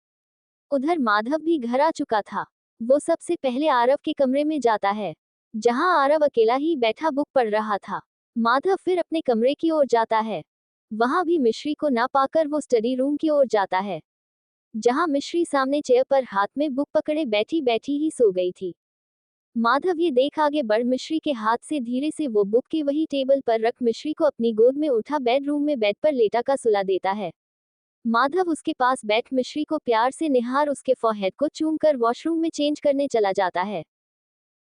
उधर माधव भी घर आ चुका था। वो सबसे पहले आरव के कमरे में जाता है, जहां आरव अकेला ही बैठा बुक पढ़ रहा था। माधव फिर अपने कमरे की ओर जाता है। वहां भी मिश्री को ना पाकर वो स्टडी रूम की ओर जाता है, जहां मिश्री सामने चेयर पर हाथ में बुक पकड़े बैठी बैठी ही सो गई थी। माधव ये देख आगे बढ़ मिश्री के हाथ से धीरे से वो बुक के वही टेबल पर रख मिश्री को अपनी गोद में उठा बेडरूम में बेड पर लेटा का सुला देता है। माधव उसके पास बैठ मिश्री को प्यार से निहार उसके फोरहेड को चूम कर वॉशरूम में चेंज करने चला जाता है।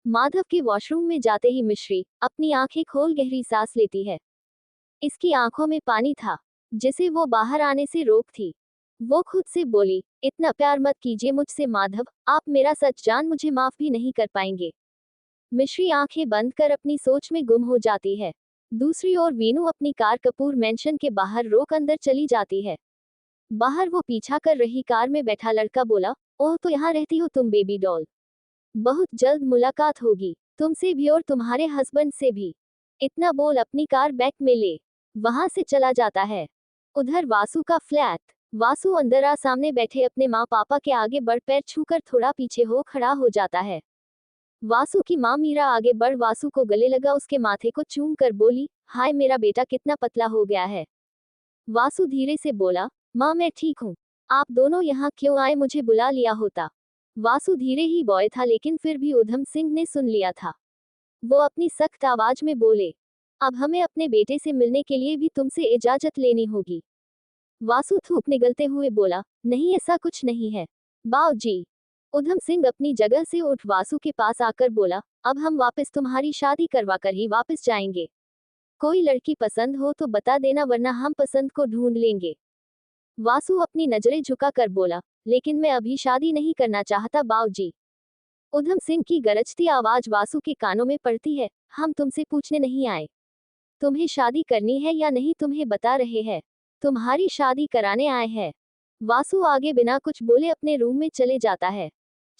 माधव के वॉशरूम में जाते ही मिश्री अपनी आंखें खोल गहरी सांस लेती है। इसकी आंखों में पानी था, जिसे वो बाहर आने से रोक थी। वो खुद से बोली, इतना प्यार मत कीजिए मुझसे माधव, आप मेरा सच जान मुझे माफ भी नहीं कर पाएंगे। मिश्री आंखें बंद कर अपनी सोच में गुम हो जाती है। दूसरी ओर वीनू अपनी कार कपूर मेंशन के बाहर रोक अंदर चली जाती है। बाहर वो पीछा कर रही कार में बैठा लड़का बोला, ओह तो यहाँ रहती हो तुम बेबी डॉल, बहुत जल्द मुलाकात होगी तुमसे भी और तुम्हारे हस्बैंड से भी। इतना बोल अपनी कार बैक में ले वहां से चला जाता है। उधर वासु का फ्लैट। वासु अंदर आ सामने बैठे अपने माँ पापा के आगे बढ़ पैर छूकर थोड़ा पीछे हो खड़ा हो जाता है। वासु की माँ मीरा आगे बढ़ वासु को गले लगा उसके माथे को चूम कर बोली, हाय मेरा बेटा कितना पतला हो गया है। वासु धीरे से बोला, माँ मैं ठीक हूँ, आप दोनों यहाँ क्यों आए, मुझे बुला लिया होता। वासु धीरे ही बॉय था लेकिन फिर भी उधम सिंह ने सुन लिया था। वो अपनी सख्त आवाज में बोले, अब हमें अपने बेटे से मिलने के लिए भी तुमसे इजाजत लेनी होगी। वासु थूक निगलते हुए बोला, नहीं ऐसा कुछ नहीं है बाऊजी। उधम सिंह अपनी जगह से उठ वासु के पास आकर बोला, अब हम वापस तुम्हारी शादी करवा कर ही वापस जाएंगे। कोई लड़की पसंद हो तो बता देना वरना हम पसंद को ढूंढ लेंगे। वासु अपनी नजरें झुका कर बोला, लेकिन मैं अभी शादी नहीं करना चाहता बाऊजी। उधम सिंह की गरजती आवाज वासु के कानों में पड़ती है, हम तुमसे पूछने नहीं आए तुम्हें शादी करनी है या नहीं, तुम्हें बता रहे हैं तुम्हारी शादी कराने आए हैं। वासु आगे बिना कुछ बोले अपने रूम में चले जाता है।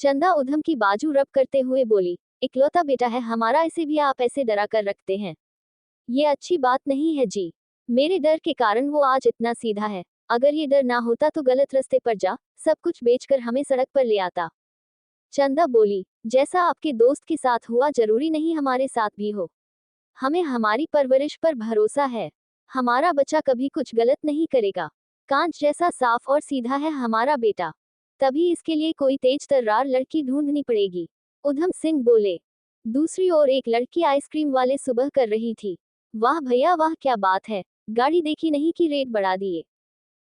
चंदा उधम की बाजू रब करते हुए बोली, इकलौता बेटा है हमारा, इसे भी आप ऐसे डरा कर रखते हैं, ये अच्छी बात नहीं है जी। मेरे डर के कारण वो आज इतना सीधा है, अगर ये डर ना होता तो गलत रास्ते पर जा सब कुछ बेचकर हमें सड़क पर ले आता। चंदा बोली, जैसा आपके दोस्त के साथ हुआ जरूरी नहीं हमारे साथ भी हो, हमें हमारी परवरिश पर भरोसा है, हमारा बच्चा कभी कुछ गलत नहीं करेगा, कांच जैसा साफ और सीधा है हमारा बेटा, तभी इसके लिए कोई तेज तर्रार लड़की ढूंढनी पड़ेगी। उधम सिंह बोले। दूसरी ओर एक लड़की आइसक्रीम वाले सुबह कर रही थी, वाह भैया वाह क्या बात है, गाड़ी देखी नहीं कि रेट बढ़ा दिए,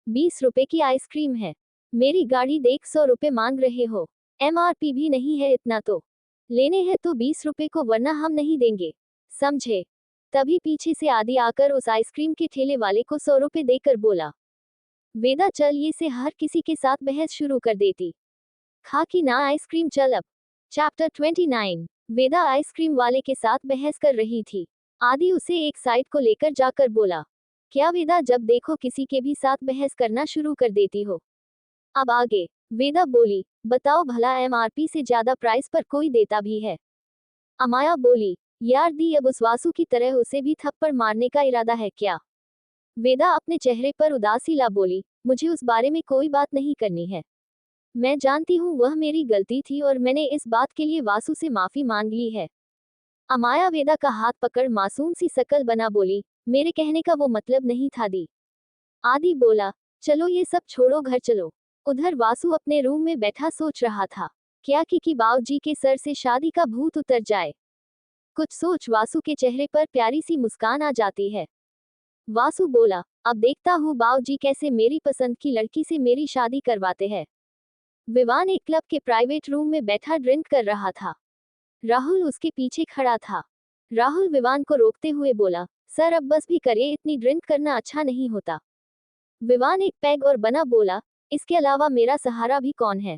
20 रुपए की आइसक्रीम है, मेरी गाड़ी देख 100 रुपए मांग रहे हो, MRP भी नहीं है इतना तो, लेने हैं तो 20 रुपए को वरना हम नहीं देंगे, समझे। तभी पीछे से आदि आकर उस आइसक्रीम के ठेले वाले को 100 रुपए देकर बोला, वेदा चल ये से हर किसी के साथ बहस शुरू कर देती, खा कि ना आइसक्रीम चल अब। चैप्टर 29। वेदा आइसक्रीम वाले के साथ बहस कर रही थी। आदि उसे एक साइड को लेकर जाकर बोला, क्या वेदा जब देखो किसी के भी साथ बहस करना शुरू कर देती हो, अब आगे। वेदा बोली, बताओ भला MRP से ज्यादा प्राइस पर कोई देता भी है। अमाया बोली, यार दी अब उस वासु की तरह उसे भी थप्पड़ मारने का इरादा है क्या। वेदा अपने चेहरे पर उदासी ला बोली, मुझे उस बारे में कोई बात नहीं करनी है, मैं जानती हूँ वह मेरी गलती थी और मैंने इस बात के लिए वासु से माफी मांग ली है। अमाया वेदा का हाथ पकड़ मासूम सी शकल बना बोली, मेरे कहने का वो मतलब नहीं था दी। आदि बोला, चलो ये सब छोड़ो घर चलो। उधर वासु अपने रूम में बैठा सोच रहा था, क्या कि बाऊजी के सर से शादी का भूत उतर जाए। कुछ सोच वासु के चेहरे पर प्यारी सी मुस्कान आ जाती है। वासु बोला, अब देखता हूँ बाऊजी कैसे मेरी पसंद की लड़की से मेरी शादी करवाते हैं। विवान एक क्लब के प्राइवेट रूम में बैठा ड्रिंक कर रहा था। राहुल उसके पीछे खड़ा था। राहुल विवान को रोकते हुए बोला, सर अब बस भी करिए, इतनी ड्रिंक करना अच्छा नहीं होता। विवान एक पैग और बना बोला, इसके अलावा मेरा सहारा भी कौन है।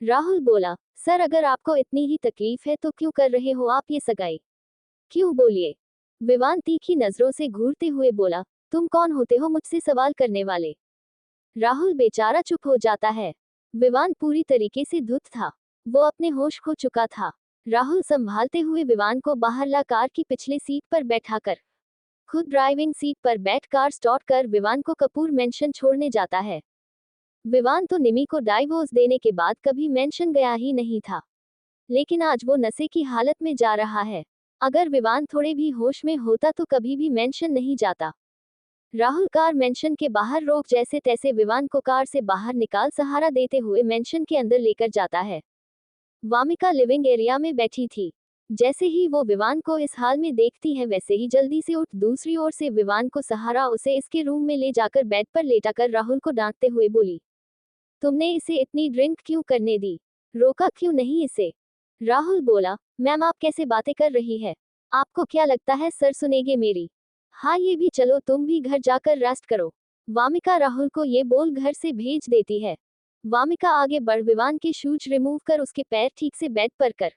राहुल बोला, सर अगर आपको इतनी ही तकलीफ है तो क्यों कर रहे हो आप ये सगाई, क्यों बोलिए। विवान तीखी नजरों से घूरते हुए बोला, तुम कौन होते हो मुझसे सवाल करने वाले। राहुल बेचारा चुप हो जाता है। विवान पूरी तरीके से धुत था। वो अपने होश खो चुका था। राहुल संभालते हुए विवान को बाहर ला कार की पिछले सीट पर बैठाकर खुद ड्राइविंग सीट पर बैठ कार स्टार्ट कर विवान को कपूर मेंशन छोड़ने जाता है। विवान तो निमी को डाइवोर्स देने के बाद कभी मेंशन गया ही नहीं था, लेकिन आज वो नशे की हालत में जा रहा है। अगर विवान थोड़े भी होश में होता तो कभी भी मेंशन नहीं जाता। राहुल कार मेंशन के बाहर रोक जैसे तैसे विवान को कार से बाहर निकाल सहारा देते हुए मेंशन के अंदर लेकर जाता है। वामिका लिविंग एरिया में बैठी थी। जैसे ही वो विवान को इस हाल में देखती है वैसे ही जल्दी से उठ दूसरी ओर से विवान को सहारा उसे इसके रूम में ले जाकर बेड पर लेटाकर राहुल को डांटते हुए बोली, तुमने इसे इतनी ड्रिंक क्यों करने दी? रोका क्यों नहीं इसे? राहुल बोला, मैम आप कैसे बातें कर रही है? आपको क्या लगता है सर सुनेंगे मेरी? हाँ ये भी चलो तुम भी घर जाकर रेस्ट करो। वामिका राहुल को ये बोल घर से भेज देती है। वामिका आगे बढ़ विवान के शूज रिमूव कर उसके पैर ठीक से बेड पर कर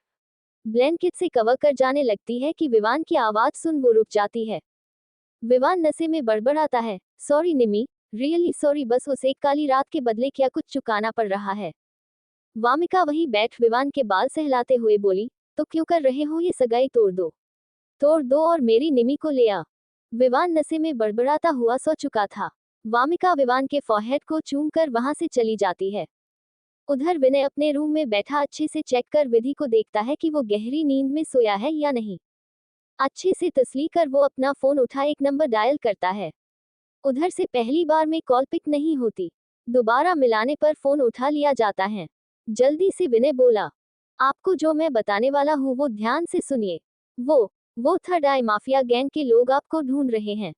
ब्लैंकेट से कवर कर जाने लगती है कि विवान की आवाज सुन वो रुक जाती है। विवान नशे में बड़बड़ाता है, सॉरी निमी, रियली सॉरी, बस उसे एक काली रात के बदले क्या कुछ चुकाना पड़ रहा है। वामिका वहीं बैठ विवान के बाल सहलाते हुए बोली, तो क्यों कर रहे हो ये सगाई? तोड़ दो और मेरी निमी को ले आ। विवान नशे में बड़बड़ाता हुआ सो चुका था। वामिका विवान के फॉरहेड को चूम कर वहां से चली जाती है। उधर विनय अपने रूम में बैठा अच्छे से चेक कर विधि को देखता है कि वो गहरी नींद में सोया है या नहीं। अच्छे से तसली कर वो अपना फोन उठा एक नंबर डायल करता है। उधर से पहली बार में कॉल पिक नहीं होती। दोबारा मिलाने पर फोन उठा लिया जाता है। जल्दी से विनय बोला, आपको जो मैं बताने वाला हूँ वो ध्यान से सुनिए। वो थर्ड आई माफिया गैंग के लोग आपको ढूंढ रहे हैं।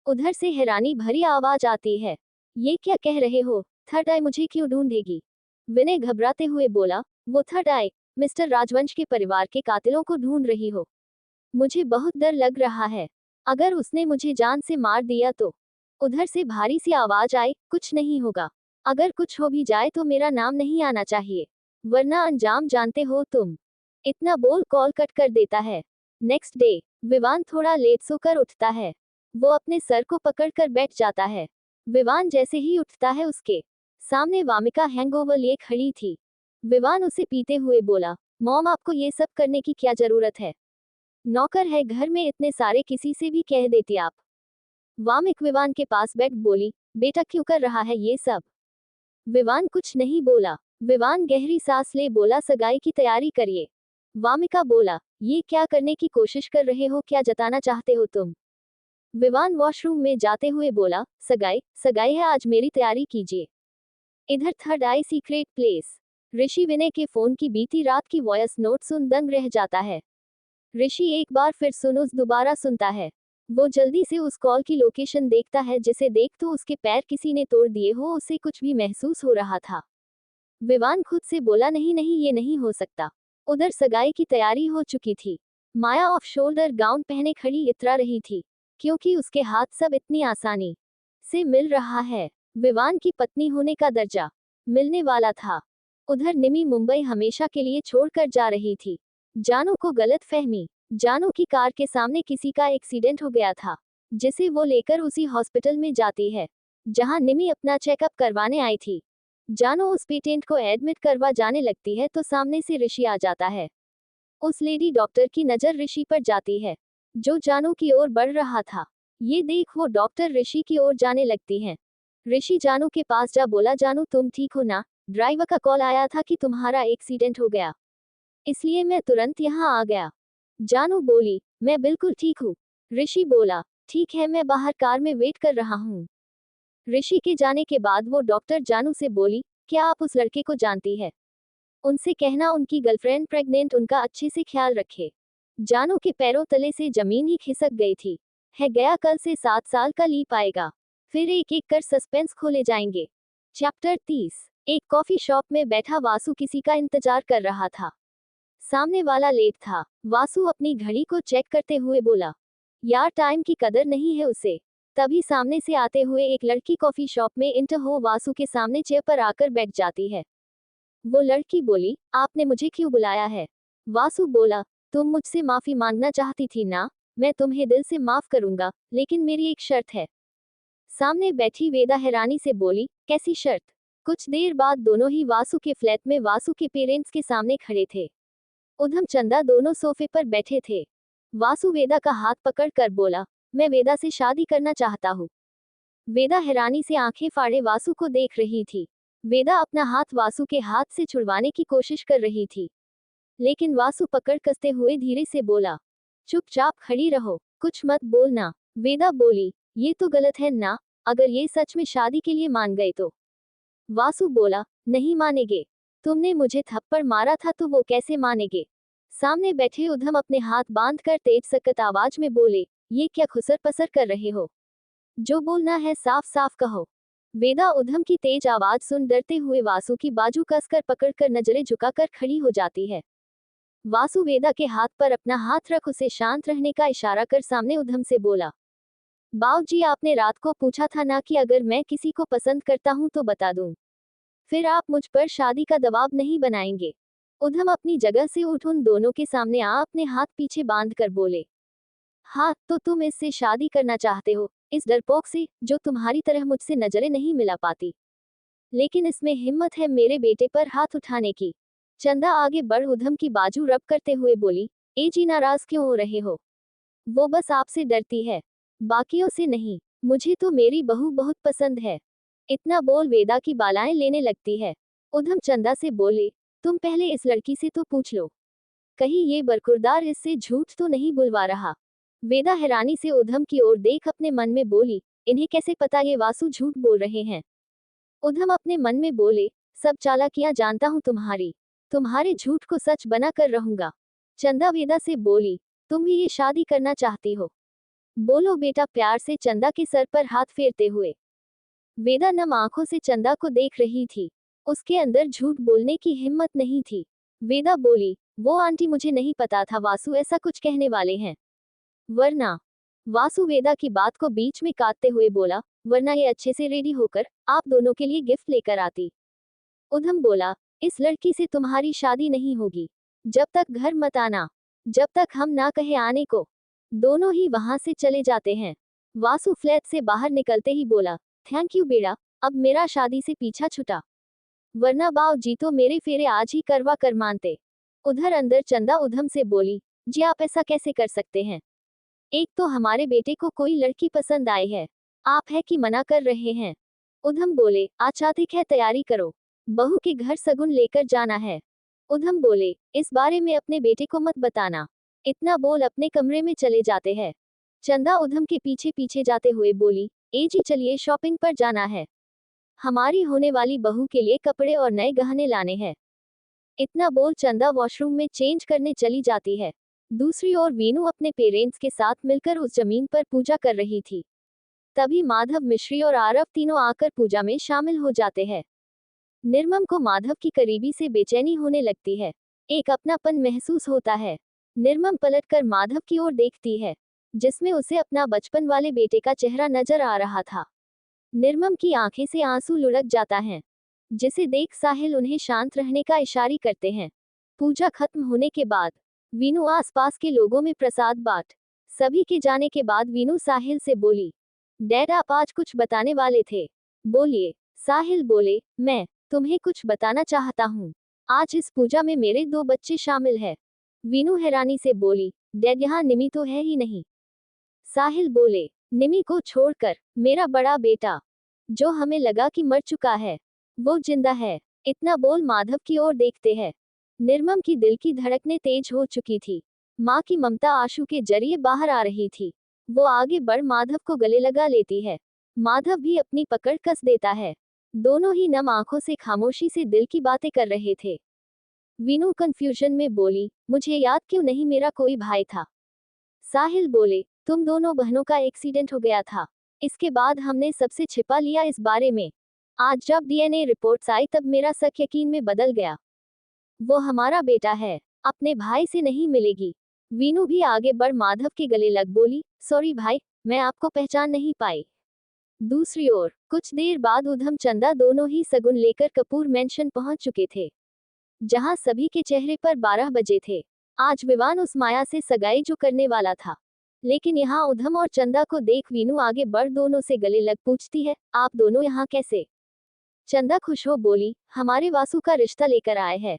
उधर से हैरानी भरी आवाज आती है, ये क्या कह रहे हो? थर्ड आई मुझे क्यों ढूंढेगी? विनय घबराते हुए बोला, वो थर्ड आई मिस्टर राजवंश के परिवार के कातिलों को ढूंढ रही हो। मुझे बहुत डर लग रहा है, अगर उसने मुझे जान से मार दिया तो। उधर से भारी सी आवाज आई, कुछ नहीं होगा। अगर कुछ हो भी जाए तो मेरा नाम नहीं आना चाहिए, वरना अंजाम जानते हो तुम। इतना बोल कॉल कट कर देता है। नेक्स्ट डे विवान थोड़ा लेट सोकर उठता है। वो अपने सर को पकड़कर बैठ जाता है। विवान जैसे ही उठता है उसके सामने वामिका हैंगओवर लिए खड़ी थी। विवान उसे पीते हुए बोला, मॉम आपको ये सब करने की क्या जरूरत है? नौकर है घर में इतने सारे, किसी से भी कह देती आप। वामिक विवान के पास बैठ बोली, बेटा क्यों कर रहा है ये सब? विवान कुछ नहीं बोला। विवान गहरी सांस ले बोला, सगाई की तैयारी करिए। वामिका बोला, ये क्या करने की कोशिश कर रहे हो? क्या जताना चाहते हो तुम? विवान वॉशरूम में जाते हुए बोला, सगाई है आज, मेरी तैयारी कीजिए। इधर थर्ड आई सीक्रेट प्लेस। ऋषि विनय के फोन की बीती रात की वॉइस नोट सुन दंग रह जाता है। ऋषि एक बार फिर सुनुस दोबारा सुनता है। वो जल्दी से उस कॉल की लोकेशन देखता है, जिसे देख तो उसके पैर किसी ने तोड़ दिए हो उसे कुछ भी महसूस हो रहा था। विवान खुद से बोला, नहीं नहीं ये नहीं हो सकता। उधर सगाई की तैयारी हो चुकी थी। माया ऑफ शोल्डर गाउन पहने खड़ी इतरा रही थी, क्योंकि उसके हाथ सब इतनी आसानी से मिल रहा है। विवान की पत्नी होने का दर्जा मिलने वाला था। उधर निमी मुंबई हमेशा के लिए छोड़कर जा रही थी। जानू को गलत फहमी। जानू की कार के सामने किसी का एक्सीडेंट हो गया था, जिसे वो लेकर उसी हॉस्पिटल में जाती है जहां निमी अपना चेकअप करवाने आई थी। जानू उस पेशेंट को एडमिट करवा जाने लगती है तो सामने से ऋषि आ जाता है। उस लेडी डॉक्टर की नजर ऋषि पर जाती है, जो जानू की ओर बढ़ रहा था। ये देख वो डॉक्टर ऋषि की ओर जाने लगती हैं। ऋषि जानू के पास जा बोला, जानू तुम ठीक हो ना? ड्राइवर का कॉल आया था कि तुम्हारा एक्सीडेंट हो गया, इसलिए मैं तुरंत यहाँ आ गया। जानू बोली, मैं बिल्कुल ठीक हूँ। ऋषि बोला, ठीक है मैं बाहर कार में वेट कर रहा हूँ। ऋषि के जाने के बाद वो डॉक्टर जानू से बोली, क्या आप उस लड़के को जानती है? उनसे कहना उनकी गर्लफ्रेंड प्रेग्नेंट, उनका अच्छे से ख्याल रखे। जानू के पैरों तले से जमीन ही खिसक गई थी। है गया, कल से 7 साल का लीप आएगा, फिर एक एक कर सस्पेंस खोले जाएंगे। चैप्टर 30। एक कॉफी शॉप में बैठा वासु किसी का इंतजार कर रहा था। सामने वाला लेट था। वासु अपनी घड़ी को चेक करते हुए बोला, यार टाइम की कदर नहीं है उसे। तभी सामने से आते हुए एक लड़की कॉफी शॉप में इंटर हो वासु के सामने चेयर पर आकर बैठ जाती है। वो लड़की बोली, आपने मुझे क्यों बुलाया है? वासु बोला, तुम मुझसे माफी मांगना चाहती थी ना? मैं तुम्हें दिल से माफ करूंगा, लेकिन मेरी एक शर्त है। सामने बैठी वेदा हैरानी से बोली, कैसी शर्त? कुछ देर बाद दोनों ही वासु के फ्लैट में वासु के पेरेंट्स के सामने खड़े थे। उधम चंदा दोनों सोफे पर बैठे थे। वासु वेदा का हाथ पकड़ कर बोला, मैं वेदा से शादी करना चाहता हूँ। वेदा हैरानी से आंखें फाड़े वासु को देख रही थी। वेदा अपना हाथ वासु के हाथ से छुड़वाने की कोशिश कर रही थी, लेकिन वासु पकड़ कसते हुए धीरे से बोला, चुपचाप खड़ी रहो, कुछ मत बोलना। वेदा बोली, ये तो गलत है ना, अगर ये सच में शादी के लिए मान गए तो। वासु बोला, नहीं मानेंगे। तुमने मुझे थप्पड़ मारा था तो वो कैसे मानेंगे? सामने बैठे उधम अपने हाथ बांधकर तेज सख्त आवाज में बोले, ये क्या खुसर पसर कर रहे हो? जो बोलना है साफ साफ कहो। वेदा उधम की तेज आवाज सुन डरते हुए वासु की बाजू कसकर पकड़कर नजरें झुकाकर खड़ी हो जाती है। वासु वेदा के हाथ पर अपना हाथ रख उसे शांत रहने का इशारा कर सामने उधम से बोला, बाबूजी आपने रात को पूछा था ना कि अगर मैं किसी को पसंद करता हूं तो बता दूं, फिर आप मुझ पर शादी का दबाव नहीं बनाएंगे। उधम अपनी जगह से उठ उन दोनों के सामने आ अपने हाथ पीछे बांध कर बोले, हाँ तो तुम इससे शादी करना चाहते हो, इस डरपोक से जो तुम्हारी तरह मुझसे नजरें नहीं मिला पाती, लेकिन इसमें हिम्मत है मेरे बेटे पर हाथ उठाने की। चंदा आगे बढ़ उधम की बाजू रब करते हुए बोली, ए जी नाराज क्यों हो रहे हो? वो बस आपसे डरती है, बाकियों से नहीं। मुझे तो मेरी बहू बहुत पसंद है। इतना बोल वेदा की बालाएं लेने लगती है। उधम चंदा से बोले, तुम पहले इस लड़की से तो पूछ लो, कहीं ये बरखुरदार इससे झूठ तो नहीं बुलवा रहा। वेदा हैरानी से उधम की ओर देख अपने मन में बोली, इन्हें कैसे पता ये वासु झूठ बोल रहे हैं? उधम अपने मन में बोले, सब चालाकियां जानता हूँ तुम्हारे झूठ को सच बना कर रहूंगा। चंदा वेदा से बोली, तुम भी ये शादी करना चाहती हो? बोलो बेटा, प्यार से चंदा के सर पर हाथ फेरते हुए। वेदा नम आंखों से चंदा को देख रही थी। उसके अंदर झूठ बोलने की हिम्मत नहीं थी। वेदा बोली, वो आंटी मुझे नहीं पता था वासु ऐसा कुछ कहने वाले हैं, वरना। वासु वेदा की बात को बीच में काटते हुए बोला, वरना ये अच्छे से रेडी होकर आप दोनों के लिए गिफ्ट लेकर आती। उधम बोला, इस लड़की से तुम्हारी शादी नहीं होगी, जब तक घर मत आना, जब तक हम ना कहे आने को। दोनों ही वहां से चले जाते हैं। वासु फ्लैट से बाहर निकलते ही बोला, थैंक यू बेड़ा, अब मेरा शादी से पीछा छुटा, वरना बाव जी तो मेरे फेरे आज ही करवा कर मानते। उधर अंदर चंदा उधम से बोली, जी आप ऐसा कैसे कर सकते हैं? एक तो हमारे बेटे को कोई लड़की पसंद आई है, आप है कि मना कर रहे हैं? उधम बोले, अच्छा ठीक है, तैयारी करो, बहू के घर सगुन लेकर जाना है। उधम बोले, इस बारे में अपने बेटे को मत बताना। इतना बोल अपने कमरे में चले जाते हैं। चंदा उधम के पीछे पीछे जाते हुए बोली, ए जी चलिए, शॉपिंग पर जाना है, हमारी होने वाली बहू के लिए कपड़े और नए गहने लाने हैं। इतना बोल चंदा वॉशरूम में चेंज करने चली जाती है। दूसरी ओर वीनू अपने पेरेंट्स के साथ मिलकर उस जमीन पर पूजा कर रही थी। तभी माधव मिश्री और आरव तीनों आकर पूजा में शामिल हो जाते हैं। निर्मम को माधव की करीबी से बेचैनी होने लगती है, एक अपनापन महसूस होता है। निर्मम पलटकर माधव की ओर देखती है, जिसमें उसे अपना बचपन वाले बेटे का चेहरा नजर आ रहा था। निर्मम की आंखें से आंसू लुढ़क जाता है, जिसे देख साहिल उन्हें शांत रहने का इशारा करते हैं। पूजा खत्म होने के बाद वीनू आसपास के लोगों में प्रसाद बांट। सभी के जाने के बाद वीनू साहिल से बोली, डैड आप आज कुछ बताने वाले थे, बोलिए। साहिल बोले, मैं तुम्हें कुछ बताना चाहता हूँ, आज इस पूजा में मेरे 2 बच्चे शामिल हैं। वीनू हैरानी से बोली, डैड यहाँ निमी तो है ही नहीं। साहिल बोले, निमी को छोड़कर मेरा बड़ा बेटा, जो हमें लगा कि मर चुका है, वो जिंदा है। इतना बोल माधव की ओर देखते हैं। निर्मम की दिल की धड़कनें तेज हो चुकी थी। माँ की ममता आंसू के जरिए बाहर आ रही थी। वो आगे बढ़ माधव को गले लगा लेती है। माधव भी अपनी पकड़ कस देता है। दोनों ही नम आंखों से खामोशी से दिल की बातें कर रहे थे। वीनू कंफ्यूजन में बोली, मुझे याद क्यों नहीं, मेरा कोई भाई था। साहिल बोले, तुम दोनों बहनों का एक्सीडेंट हो गया था, इसके बाद हमने सबसे छिपा लिया इस बारे में। आज जब डीएनए रिपोर्ट्स आई तब मेरा शक यकीन में बदल गया। वो हमारा बेटा है, अपने भाई से नहीं मिलेगी। वीनू भी आगे बढ़ माधव के गले लग बोली, सॉरी भाई, मैं आपको पहचान नहीं पाई। दूसरी ओर कुछ देर बाद उधम चंदा दोनों ही सगुन लेकर कपूर मेंशन पहुंच चुके थे, जहां सभी के चेहरे पर 12 बजे थे। आज विवान उस माया से सगाई जो करने वाला था। लेकिन यहाँ उधम और चंदा को देख वीनू आगे बढ़ दोनों से गले लग पूछती है, आप दोनों यहाँ कैसे? चंदा खुश हो बोली, हमारे वासु का रिश्ता लेकर आए हैं।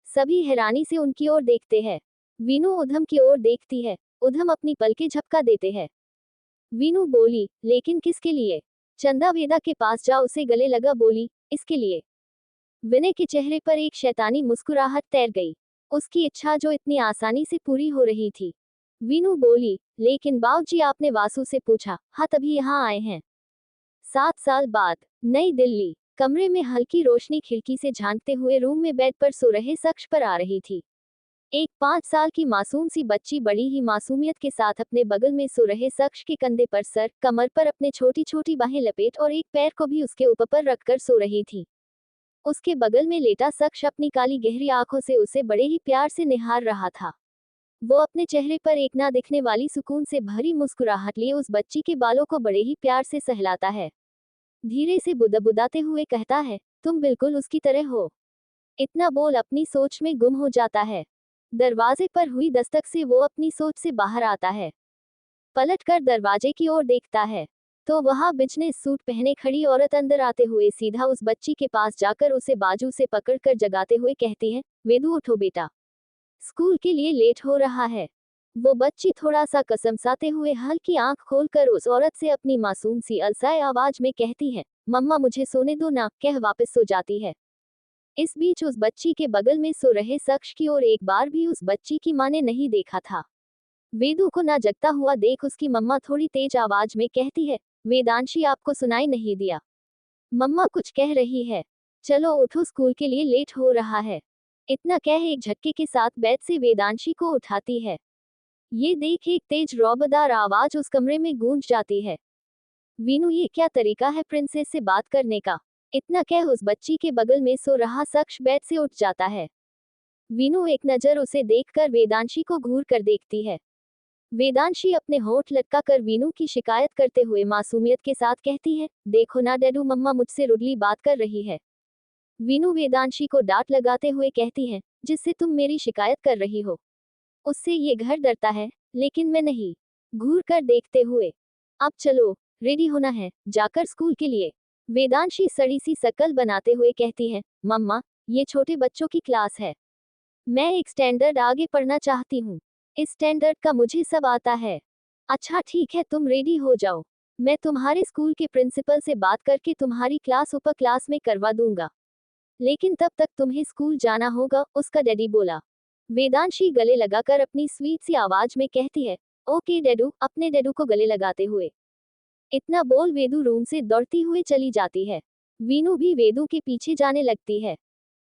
सभी हैरानी से उनकी ओर देखते हैं। वीनू उधम की ओर देखती है। उधम अपनी पलकें झपका देते हैं। वीनू बोली, लेकिन किसके लिए? चंदा वेदा के पास जा उसे गले लगा बोली, इसके लिए। विनय के चेहरे पर एक शैतानी मुस्कुराहट तैर गई। उसकी इच्छा जो इतनी आसानी से पूरी हो रही थी। वीनू बोली, लेकिन बाबूजी आपने वासु से पूछा? हाँ, तभी यहाँ आए हैं। 7 साल बाद नई दिल्ली। कमरे में हल्की रोशनी खिड़की से झांकते हुए रूम में बेड पर सो रहे शख्स पर आ रही थी। एक 5 साल की मासूम सी बच्ची बड़ी ही मासूमियत के साथ अपने बगल में सो रहे शख्स के कंधे पर सर, कमर पर अपने छोटी छोटी बाहें लपेट और एक पैर को भी उसके ऊपर पर रखकर सो रही थी। उसके बगल में लेटा शख्स अपनी काली गहरी आंखों से उसे बड़े ही प्यार से निहार रहा था। वो अपने चेहरे पर एक ना दिखने वाली सुकून से भरी मुस्कुराहट लिए उस बच्ची के बालों को बड़े ही प्यार से सहलाता है। धीरे से बुदबुदाते हुए कहता है, तुम बिल्कुल उसकी तरह हो। इतना बोल अपनी सोच में गुम हो जाता है। दरवाजे पर हुई दस्तक से वो अपनी सोच से बाहर आता है। पलटकर दरवाजे की ओर देखता है तो वहां बिजनेस सूट पहने खड़ी औरत अंदर आते हुए सीधा उस बच्ची के पास जाकर उसे बाजू से पकड़कर जगाते हुए कहती है, वेदू उठो बेटा, स्कूल के लिए लेट हो रहा है। वो बच्ची थोड़ा सा कसमसाते हुए हल्की आंख खोलकर उस औरत से अपनी मासूम सी अलसाए आवाज में कहती है, मम्मा मुझे सोने दो ना, कह वापस सो जाती है। इस बीच उस बच्ची के बगल में सो रहे शख्स की ओर एक बार भी उस बच्ची की मां ने नहीं देखा था। वेदू को ना जगता हुआ देख उसकी मम्मा थोड़ी तेज आवाज में कहती है, वेदांशी आपको सुनाई नहीं दिया? मम्मा कुछ कह रही है। चलो उठो, स्कूल के लिए लेट हो रहा है। इतना कह एक झटके के साथ बेड से वेदांशी को उठाती है। ये देख एक तेज रौबदार आवाज उस कमरे में गूंज जाती है। वीनू, ये क्या तरीका है प्रिंसेस से बात करने का? इतना कह उस बच्ची के बगल में सो रहा शख्स बेड से उठ जाता है। वीनू एक नजर उसे देखकर वेदांशी को घूर कर देखती है। वेदांशी अपने होठ लटका कर वीनू की शिकायत करते हुए मासूमियत के साथ कहती है, देखो ना डैडू, मम्मा मुझसे रुडली बात कर रही है। वीनू वेदांशी को डांट लगाते हुए कहती है, जिससे तुम मेरी शिकायत कर रही हो उससे ये घर डरता है, लेकिन मैं नहीं। घूर कर देखते हुए, अब चलो, रेडी होना है, जाकर स्कूल के लिए। वेदांशी सड़ी सी शकल बनाते हुए कहती है, मम्मा, ये छोटे बच्चों की क्लास है। मैं एक स्टैंडर्ड आगे पढ़ना चाहती हूँ। इस स्टैंडर्ड का मुझे सब आता है। अच्छा ठीक है, तुम रेडी हो जाओ। मैं तुम्हारे स्कूल के प्रिंसिपल से बात करके तुम्हारी क्लास ऊपर क्लास में करवा दूंगा। लेकिन तब तक तुम्हें स्कूल जाना होगा, उसका डैडी बोला। वेदांशी गले लगाकर अपनी स्वीट सी आवाज में कहती है, ओके डैडू, अपने डैडू को गले लगाते हुए। इतना बोल वेदू रूम से दौड़ती हुई चली जाती है। वीनू भी वेदू के पीछे जाने लगती है।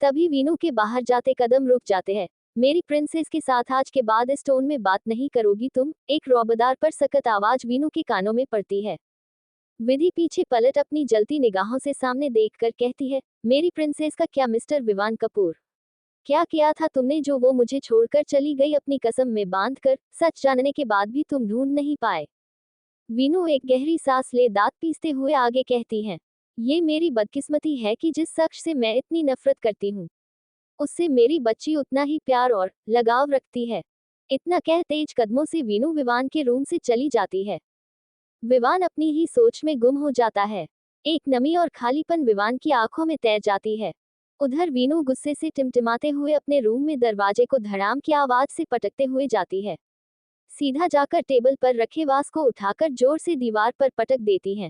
तभी वीनू के बाहर जाते कदम रुक जाते हैं। मेरी प्रिंसेस के साथ आज के बाद इस टोन में बात नहीं करोगी तुम? एक रौबदार पर सख्त आवाज वीनू के कानों में पड़ती है। विधि पीछे पलट अपनी जलती निगाहों से सामने देखकर कहती है, मेरी प्रिंसेस का क्या मिस्टर विवान कपूर? क्या किया था तुमने जो वो मुझे छोड़कर चली गई अपनी कसम में बांधकर? सच जानने के बाद भी तुम ढूंढ नहीं पाए? वीनू एक गहरी सांस ले दांत पीसते हुए आगे कहती हैं, ये मेरी बदकिस्मती है कि जिस शख्स से मैं इतनी नफरत करती हूँ उससे मेरी बच्ची उतना ही प्यार और लगाव रखती है। इतना कह तेज कदमों से वीनू विवान के रूम से चली जाती है। विवान अपनी ही सोच में गुम हो जाता है। एक नमी और खालीपन विवान की आंखों में तैर जाती है। उधर वीनू गुस्से से टिमटिमाते हुए अपने रूम में दरवाजे को धड़ाम की आवाज से पटकते हुए जाती है। सीधा जाकर टेबल पर रखे वास को उठाकर जोर से दीवार पर पटक देती है।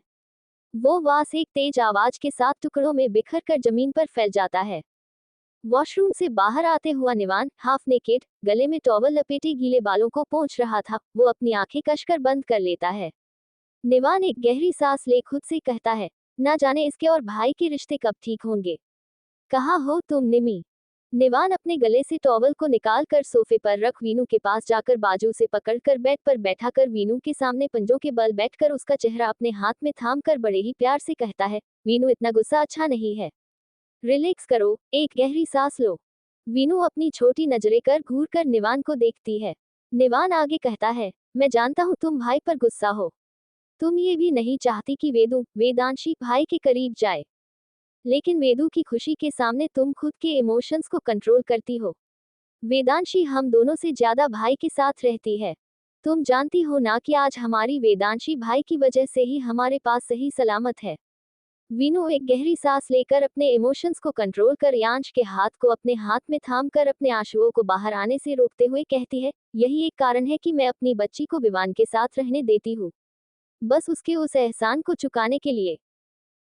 वो वास एक तेज आवाज के साथ टुकड़ों में बिखर कर जमीन पर फैल जाता है। वॉशरूम से बाहर आते हुआ निवान हाफ नेकेड, गले में टॉवल लपेटे गीले बालों को पोंछ रहा था। वो अपनी आंखें कसकर बंद कर लेता है। निवान एक गहरी सांस ले खुद से कहता है, ना जाने इसके और भाई के रिश्ते कब ठीक होंगे। कहाँ हो तुम निमी? निवान अपने गले से टॉवल को निकाल कर सोफे पर रख वीनू के पास जाकर बाजू से पकड़कर बेड पर बैठा कर वीनू के सामने पंजों के बल बैठकर उसका चेहरा अपने हाथ में थाम कर बड़े ही प्यार से कहता है, वीनू इतना गुस्सा अच्छा नहीं है। रिलैक्स करो, एक गहरी सांस लो। वीनू अपनी छोटी नजरें कर घूर कर निवान को देखती है। निवान आगे कहता है, मैं जानता हूँ तुम भाई पर गुस्सा हो। तुम ये भी नहीं चाहती कि वेदांशी भाई के करीब जाए। लेकिन वेदू की खुशी के सामने तुम खुद के इमोशंस को कंट्रोल करती हो। वेदांशी हम दोनों से ज्यादा भाई के साथ रहती है। तुम जानती हो ना कि आज हमारी वेदांशी भाई की वजह से ही हमारे पास सही सलामत है। वीनू एक गहरी सांस लेकर अपने इमोशंस को कंट्रोल कर यांश के हाथ को अपने हाथ में थाम कर अपने आंसुओं को बाहर आने से रोकते हुए कहती है, यही एक कारण है कि मैं अपनी बच्ची को विवान के साथ रहने देती हूँ। बस उसके उस एहसान को चुकाने के लिए।